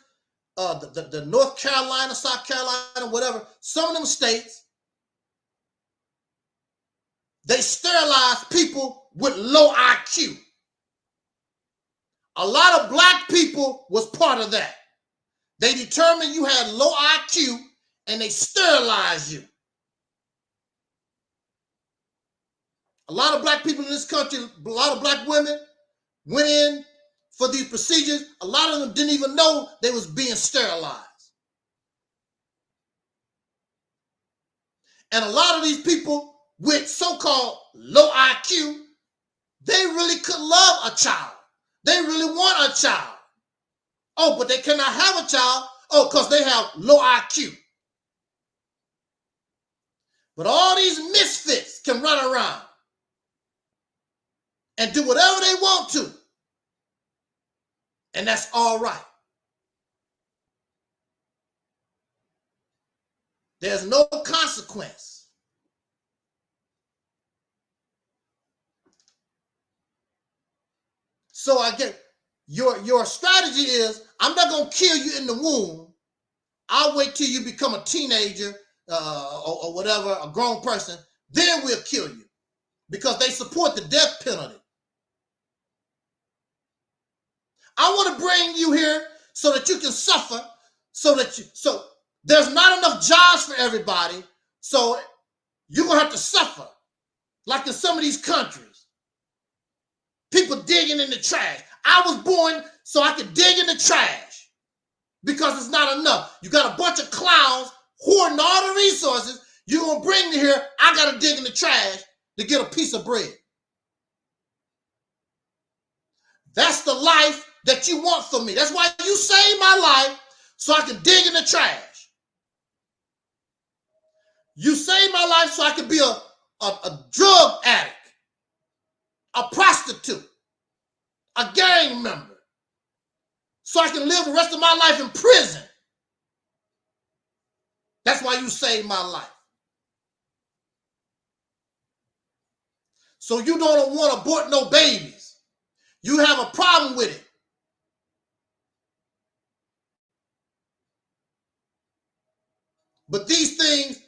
the North Carolina, South Carolina, whatever, some of them states, they sterilized people with low IQ. A lot of black people was part of that. They determined you had low IQ and they sterilized you. A lot of black people in this country, a lot of black women went in for these procedures. A lot of them didn't even know they was being sterilized. And a lot of these people with so-called low IQ, they really could love a child. They really want a child. Oh, but they cannot have a child. Oh, because they have low IQ. But all these misfits can run around and do whatever they want to. And that's all right. There's no consequence. So I get your strategy is, I'm not going to kill you in the womb. I'll wait till you become a teenager or whatever, a grown person. Then we'll kill you because they support the death penalty. I want to bring you here so that you can suffer, so there's not enough jobs for everybody. So you're going to have to suffer like in some of these countries. People digging in the trash. I was born so I could dig in the trash. because it's not enough. You got a bunch of clowns hoarding all the resources you're going to bring to here. I got to dig in the trash to get a piece of bread. That's the life that you want from me. That's why you saved my life, so I can dig in the trash. You saved my life so I can be a drug addict, a prostitute, a gang member, so I can live the rest of my life in prison. That's why you saved my life. So you don't want to abort no babies. You have a problem with it. But these things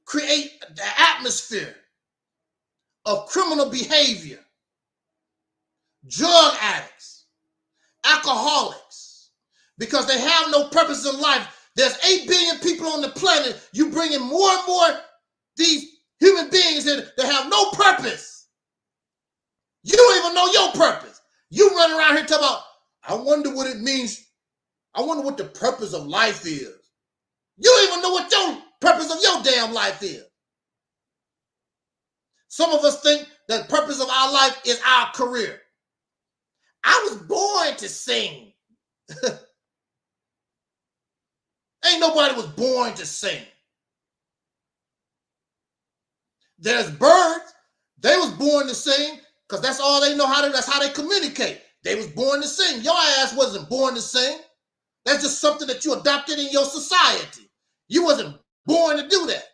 create the atmosphere of criminal behavior, drug addicts, alcoholics, because they have no purpose in life. There's 8 billion people on the planet. You bring in more and more these human beings that have no purpose. You don't even know your purpose. You run around here talking about, I wonder what it means. I wonder what the purpose of life is. You don't even know what your purpose of your damn life is. Some of us think that the purpose of our life is our career. I was born to sing. Ain't nobody was born to sing. There's birds. They was born to sing because that's all they know how to, that's how they communicate. They was born to sing. Your ass wasn't born to sing. That's just something that you adopted in your society. You wasn't born to do that.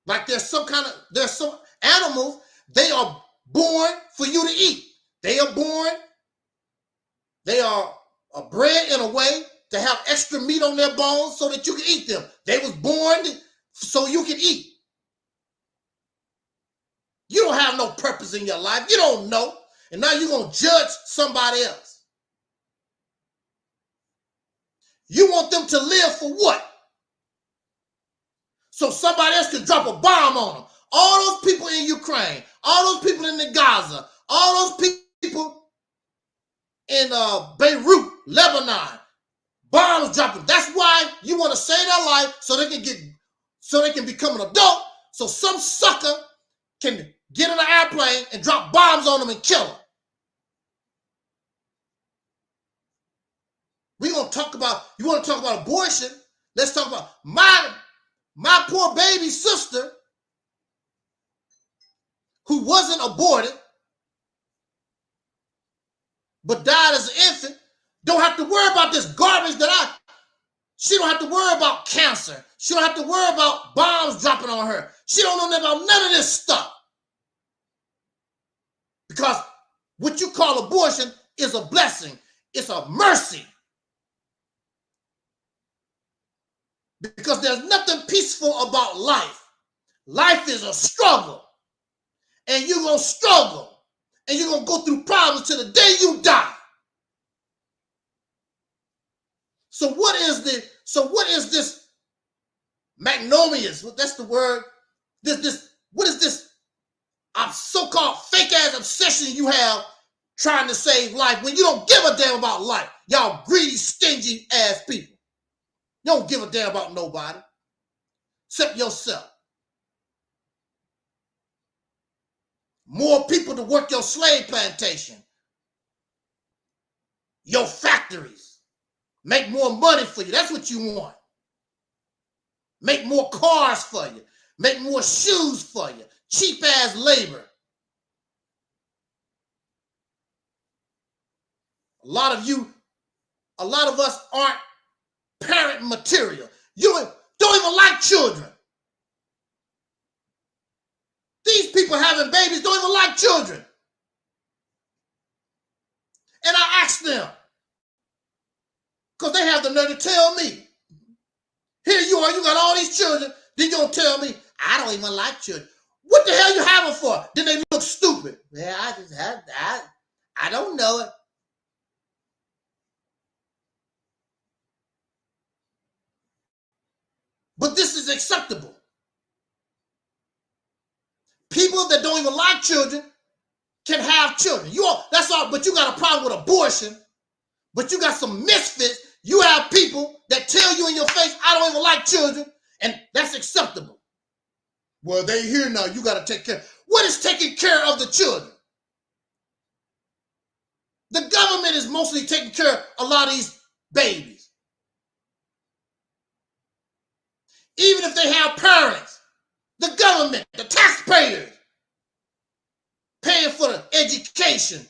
Like there's some animals, they are born for you to eat. They are bred in a way to have extra meat on their bones so that you can eat them. They was born so you can eat. You don't have no purpose in your life. You don't know. And now you're going to judge somebody else. You want them to live for what? So somebody else can drop a bomb on them. All those people in Ukraine, all those people in the Gaza, all those people in Beirut, Lebanon, bombs dropping. That's why you want to save their life so they can become an adult. So some sucker can get in an airplane and drop bombs on them and kill them. You want to talk about abortion? Let's talk about my poor baby sister who wasn't aborted but died as an infant. Don't have to worry about this garbage she don't have to worry about cancer. She don't have to worry about bombs dropping on her. She don't know nothing about none of this stuff. Because what you call abortion is a blessing. It's a mercy. Because there's nothing peaceful about life. Life is a struggle. And you're going to struggle. And you're going to go through problems till the day you die. So what is this magnanimous? That's the word. What is this so-called fake-ass obsession you have trying to save life when you don't give a damn about life? Y'all greedy, stingy ass people. You don't give a damn about nobody except yourself. More people to work your slave plantation, your factories. Make more money for you. That's what you want. Make more cars for you. Make more shoes for you. Cheap ass labor. A lot of us aren't parent material. You don't even like children. These people having babies don't even like children. And I asked them, because they have the nerve to tell me, here you are, you got all these children, then you're going to tell me, I don't even like children. What the hell you have them for? Then they look stupid. Yeah, I don't know it. But this is acceptable. People that don't even like children can have children. That's all, but you got a problem with abortion, but you got some misfits. You have people that tell you in your face, I don't even like children, and that's acceptable. Well, they here now, you got to take care. What is taking care of the children? The government is mostly taking care of a lot of these babies. Even if they have parents, the government, the taxpayers, paying for the education,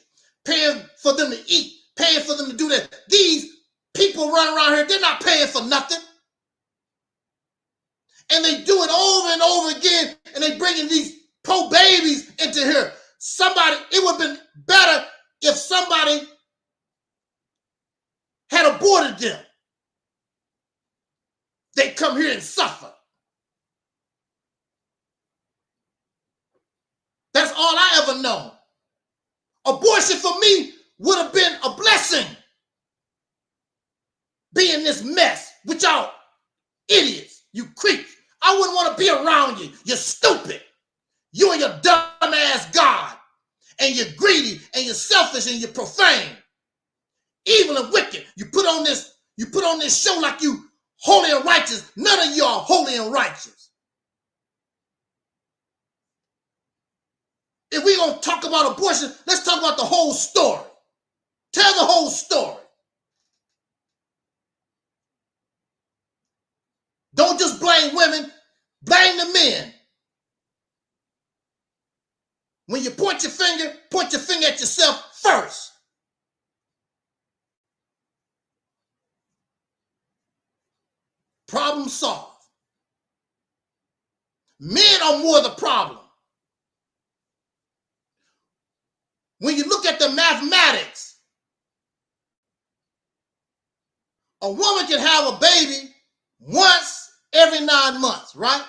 paying for them to eat, paying for them to do that. These people running around here, they're not paying for nothing. And they do it over and over again, and they bringing these poor babies into here. It would have been better if somebody had aborted them. They come here and suffer. That's all I ever known. Abortion for me would have been a blessing. Being this mess with y'all idiots, you creeps. I wouldn't want to be around you. You're stupid. You and your dumbass God. And you're greedy and you're selfish and you're profane. Evil and wicked. You put on this show like you holy and righteous. None of you are holy and righteous. If we're going to talk about abortion, let's talk about the whole story. Tell the whole story. Don't just blame women, blame the men. When you point your finger at yourself first. Problem solved. Men are more the problem. When you look at the mathematics, a woman can have a baby once every 9 months, right?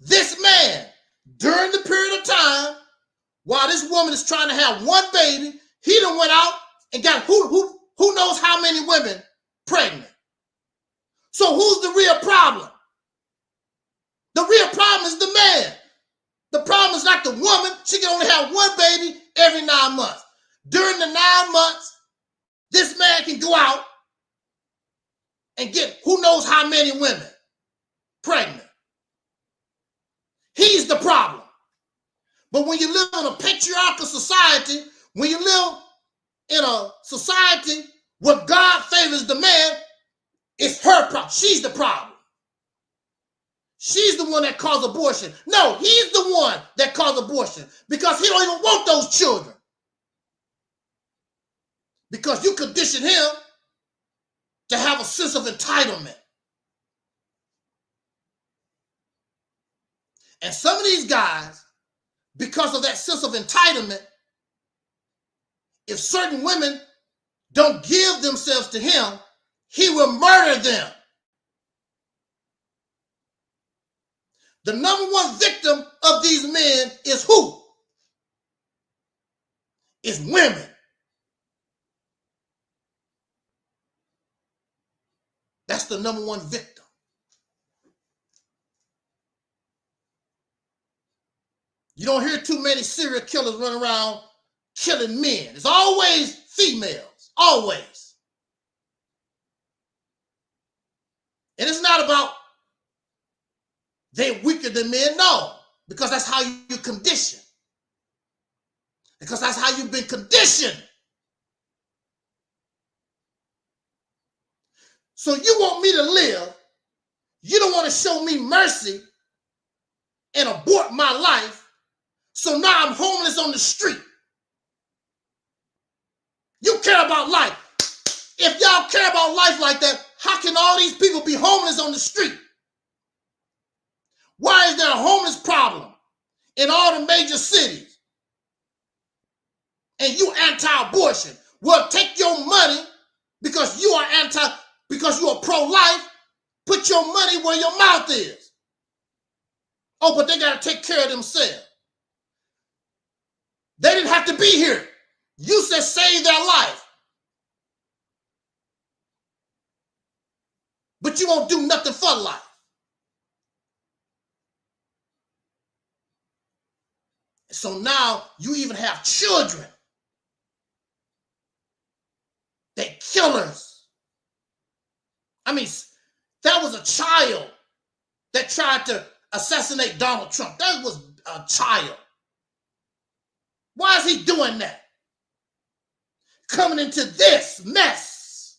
This man, during the period of time, while this woman is trying to have one baby, he done went out and got who knows how many women pregnant. So who's the real problem? The real problem is the man. The problem is not the woman. She can only have one baby every 9 months. During the 9 months, this man can go out and get who knows how many women pregnant. He's the problem. But when you live in a patriarchal society, when you live in a society where God favors the man, it's her problem. She's the problem. She's the one that caused abortion. No, he's the one that caused abortion because he don't even want those children. Because you condition him to have a sense of entitlement. And some of these guys, because of that sense of entitlement, if certain women don't give themselves to him, he will murder them. The number one victim of these men is who? It's women. That's the number one victim. You don't hear too many serial killers running around killing men. It's always females, always. And it's not about they're weaker than men, no, because that's how you condition. Because that's how you've been conditioned. So you want me to live, you don't want to show me mercy and abort my life, so now I'm homeless on the street. You care about life. If y'all care about life like that, how can all these people be homeless on the street? Why is there a homeless problem in all the major cities? And you anti-abortion. Well, take your money because you are because you are pro-life, put your money where your mouth is. Oh, but they got to take care of themselves. They didn't have to be here. You said save their life. But you won't do nothing for life. So now you even have children. They killers. I mean, that was a child that tried to assassinate Donald Trump. That was a child. Why is he doing that? Coming into this mess.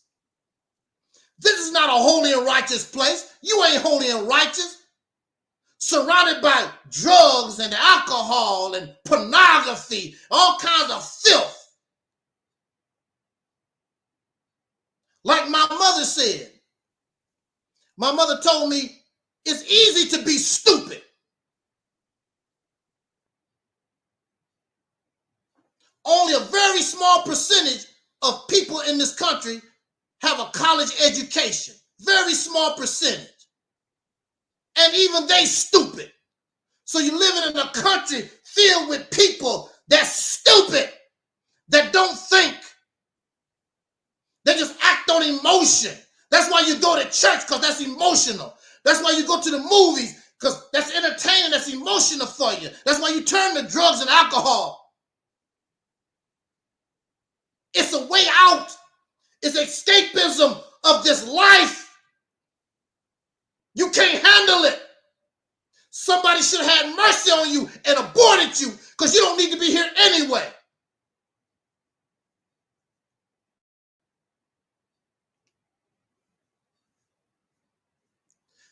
This is not a holy and righteous place. You ain't holy and righteous. Surrounded by drugs and alcohol and pornography, all kinds of filth. Like my mother said. My mother told me it's easy to be stupid. Only a very small percentage of people in this country have a college education. Very small percentage. And even they stupid. So you're living in a country filled with people that's stupid, that don't think. They just act on emotion. That's why you go to church, because that's emotional. That's why you go to the movies, because that's entertaining, that's emotional for you. That's why you turn to drugs and alcohol. It's a way out. It's escapism of this life. You can't handle it. Somebody should have had mercy on you and aborted you, because you don't need to be here anyway.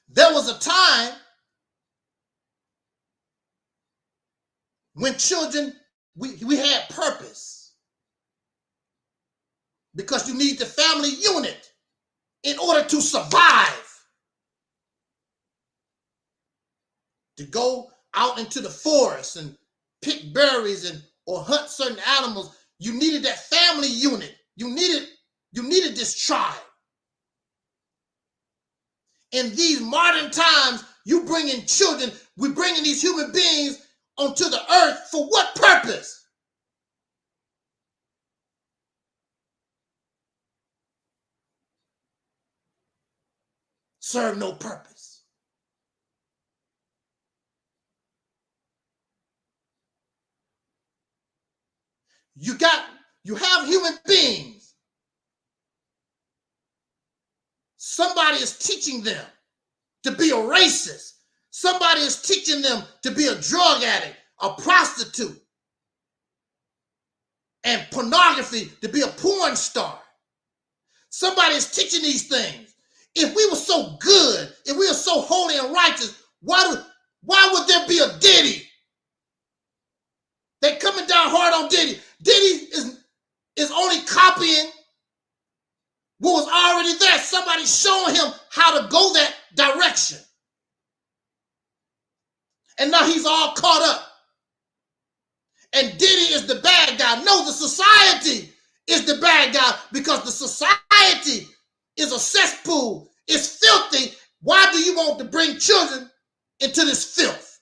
There was a time when children, we had purpose, because you need the family unit in order to survive. To go out into the forest and pick berries and or hunt certain animals, you needed that family unit. You needed this tribe. In these modern times, you bring in children, we bring in these human beings onto the earth for what purpose? Serve no purpose. You have human beings. Somebody is teaching them to be a racist. Somebody is teaching them to be a drug addict, a prostitute, and pornography, to be a porn star. Somebody is teaching these things. If we were so good, if we were so holy and righteous, why would there be a Diddy? They coming down hard on Diddy. Diddy is only copying what was already there. Somebody showing him how to go that direction. And now he's all caught up. And Diddy is the bad guy. No, the society is the bad guy, because the society is a cesspool. It's filthy. Why do you want to bring children into this filth?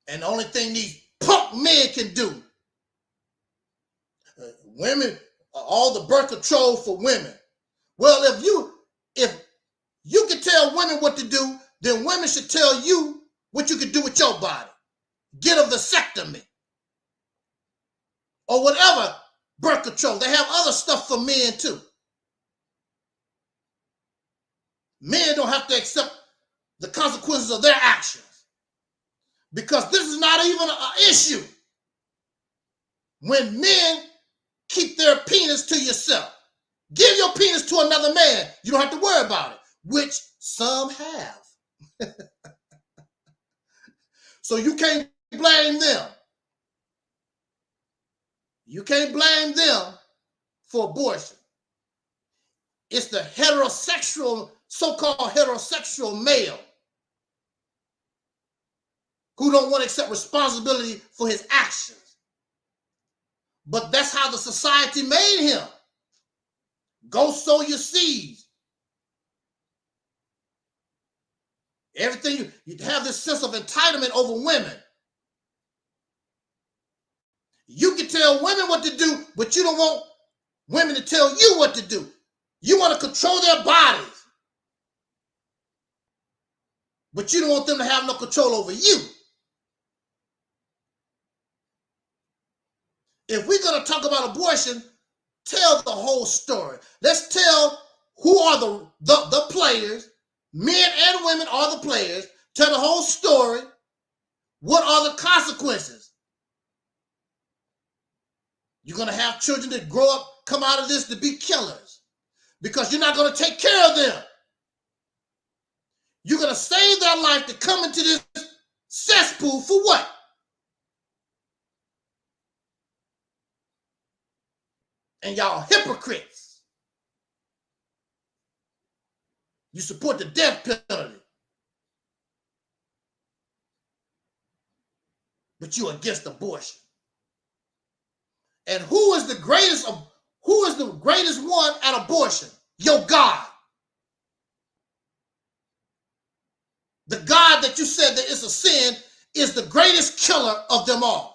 And the only thing these punk men can do, women, all the birth control for women. Well, if you can tell women what to do, then women should tell you what you can do with your body. Get a vasectomy or whatever birth control. They have other stuff for men too. Men don't have to accept the consequences of their actions, because this is not even an issue. When men keep their penis to yourself, give your penis to another man, you don't have to worry about it, which some have. So you can't blame them. You can't blame them for abortion. It's the heterosexual, so-called heterosexual male who don't want to accept responsibility for his actions. But that's how the society made him. Go sow your seeds. Everything, you have this sense of entitlement over women. You can tell women what to do, but you don't want women to tell you what to do. You want to control their bodies. but you don't want them to have no control over you. If we're going to talk about abortion, tell the whole story. Let's tell who are the players. Men and women are the players. Tell the whole story. What are the consequences? You're going to have children that grow up, come out of this to be killers because you're not going to take care of them. You're going to save their life to come into this cesspool for what? And y'all hypocrites. You support the death penalty. But you're against abortion. And who is the greatest one at abortion? Your God. The God that you said that is a sin is the greatest killer of them all.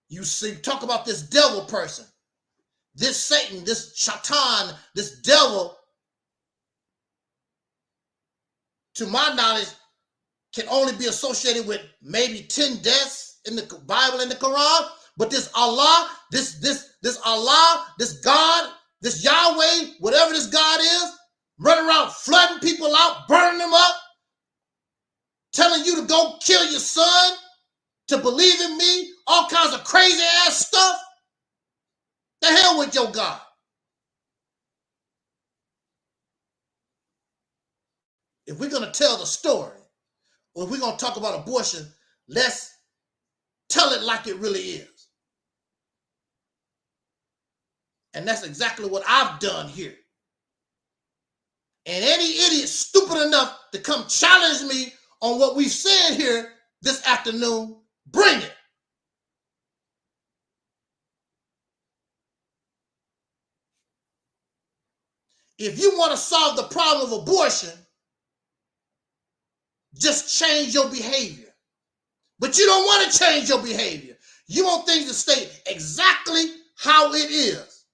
You see, talk about this devil person, this Satan, this Shaitan, this devil, to my knowledge, can only be associated with maybe 10 deaths in the Bible and the Quran. But this Allah, this Allah, this God, this Yahweh, whatever this God is, running around flooding people out, burning them up, telling you to go kill your son, to believe in me, all kinds of crazy ass stuff. The hell with your God. If we're going to tell the story, or if we're going to talk about abortion, let's tell it like it really is. And that's exactly what I've done here. And any idiot stupid enough to come challenge me on what we've said here this afternoon, bring it. If you want to solve the problem of abortion, just change your behavior. But you don't want to change your behavior. You want things to stay exactly how it is.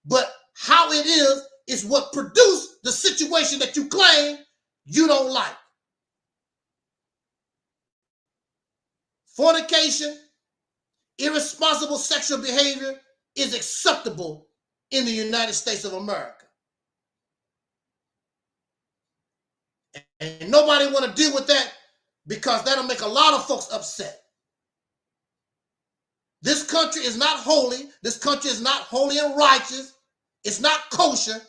But how it is what produced the situation that you claim you don't like. Fornication, irresponsible sexual behavior is acceptable in the United States of America. And nobody want to deal with that because that'll make a lot of folks upset. This country is not holy. This country is not holy and righteous. It's not kosher.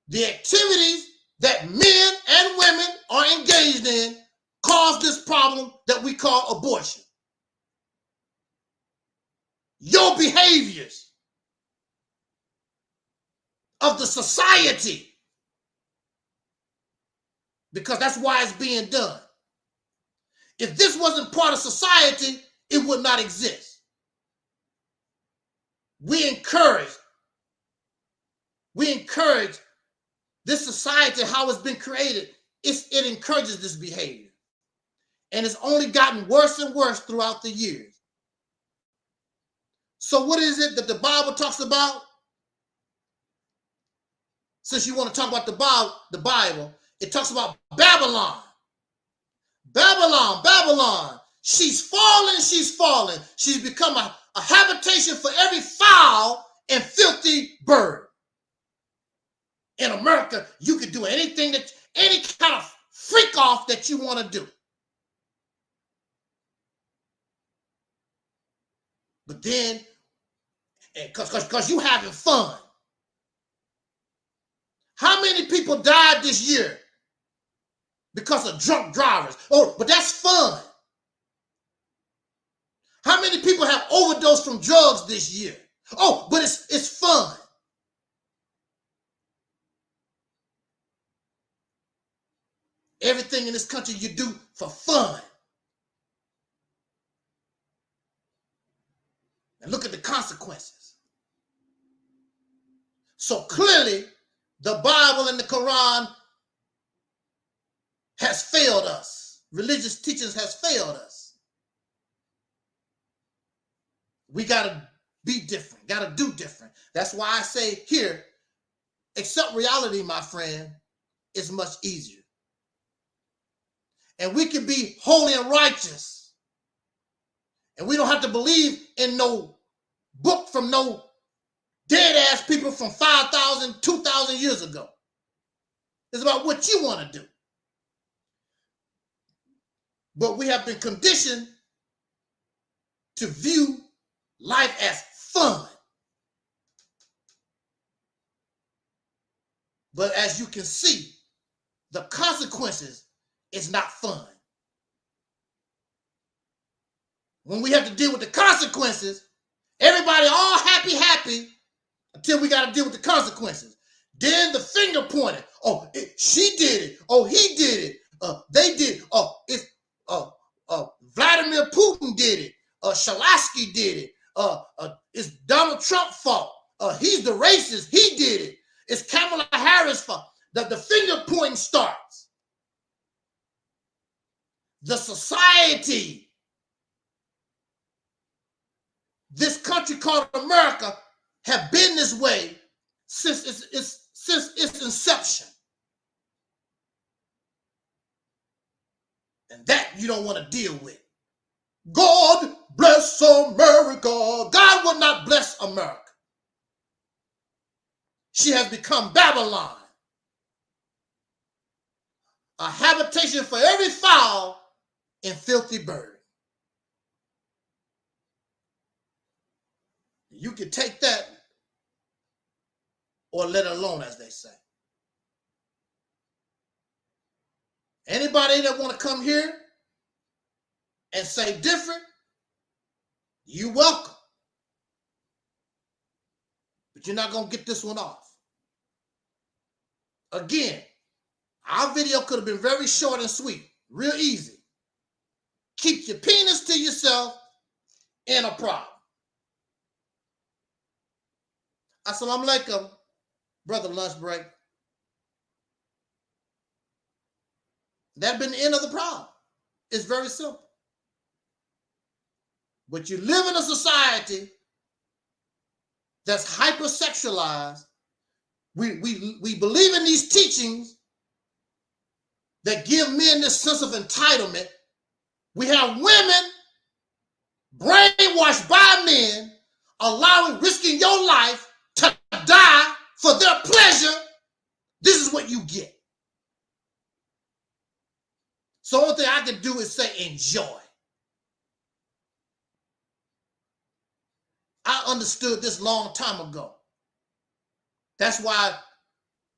The activities that men and women are engaged in cause this problem that we call abortion. Your behaviors of the society, because that's why it's being done. If this wasn't part of society, it would not exist. We encourage this society, how it's been created. It encourages this behavior. And it's only gotten worse and worse throughout the years. So what is it that the Bible talks about? Since you want to talk about the Bible, it talks about Babylon. Babylon. She's fallen. She's become a habitation for every foul and filthy bird. In America, you can do any kind of freak off that you want to do. But then, because you having fun. How many people died this year because of drunk drivers? Oh, but that's fun. How many people have overdosed from drugs this year? Oh, but it's fun. Everything in this country you do for fun. And look at the consequences. So clearly, the Bible and the Quran has failed us. Religious teachings has failed us. We got to be different, got to do different. That's why I say here, accept reality, my friend, is much easier. And we can be holy and righteous. And we don't have to believe in no book from no dead-ass people from 5,000, 2,000 years ago. It's about what you want to do. But we have been conditioned to view life as fun. But as you can see, the consequences is not fun. When we have to deal with the consequences, everybody all happy until we got to deal with the consequences. Then the finger pointing. Oh, she did it. Oh, he did it. They did. Oh, it's Vladimir Putin did it. Shalasky did it. It's Donald Trump's fault. He's the racist. He did it. It's Kamala Harris' fault. The finger pointing starts. The society, this country called America, have been this way since its inception. And that you don't want to deal with. God bless America. God will not bless America. She has become Babylon, a habitation for every foul and filthy bird. You can take that or let it alone, as they say. Anybody that want to come here and say different, you welcome. But you're not going to get this one off. Again, our video could have been very short and sweet, real easy. Keep your penis to yourself and a problem. Assalamu alaikum, brother lunch break. That'd been the end of the problem. It's very simple. But you live in a society that's hypersexualized. We believe in these teachings that give men this sense of entitlement. We have women brainwashed by men, risking your life to die for their pleasure. This is what you get. So the only thing I can do is say enjoy. I understood this long time ago. That's why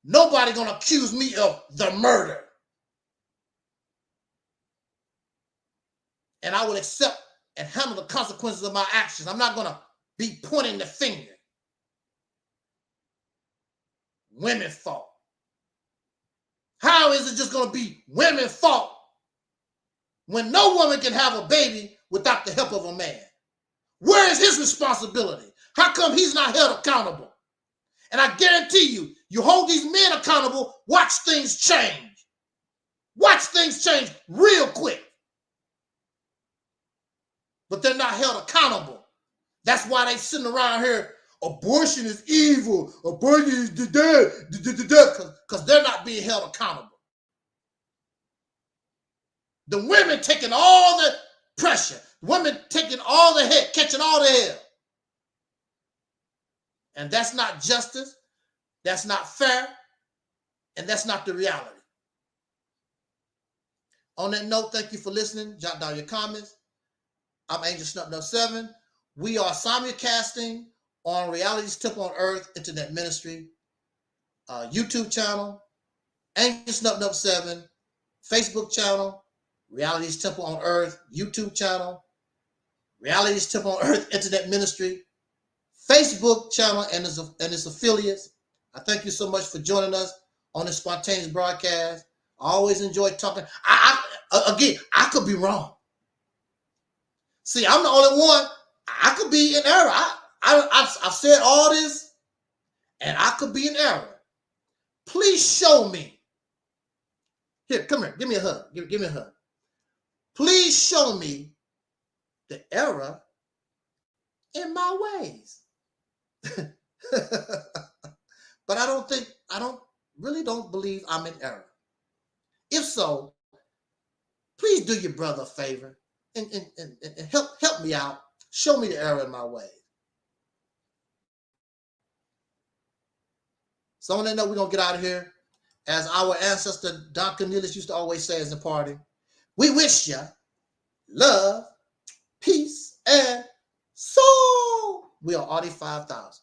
nobody gonna accuse me of the murder. And I will accept and handle the consequences of my actions. I'm not gonna be pointing the finger. Women's fault. How is it just gonna be women's fault when no woman can have a baby without the help of a man? Where is his responsibility? How come he's not held accountable? And I guarantee you, you hold these men accountable, watch things change. Watch things change real quick. But they're not held accountable. That's why they sitting around here, abortion is evil, abortion is because they're not being held accountable. The women taking all the pressure, women taking all the hit, catching all the hell. And that's not justice, that's not fair, and that's not the reality. On that note, thank you for listening. Jot down your comments. I'm Angel Snup 7. We are simulcasting on Reality's Temple on Earth Internet Ministry, YouTube channel, Angel Snup 7, Facebook channel, Reality's Temple on Earth YouTube channel, Reality's Temple on Earth Internet Ministry, Facebook channel and its affiliates. I thank you so much for joining us on this spontaneous broadcast. I always enjoy talking. Again, I could be wrong. See, I'm the only one. I could be in error. I've said all this, and I could be in error. Please show me. Here, come here. Give me a hug. Give me a hug. Please show me the error in my ways. But I really don't believe I'm in error. If so, please do your brother a favor and help me out. Show me the error in my ways. So on that note, we're going to get out of here. As our ancestor, Don Cornelius, used to always say as a party, we wish you love, peace, and soul. We are Audi 5000.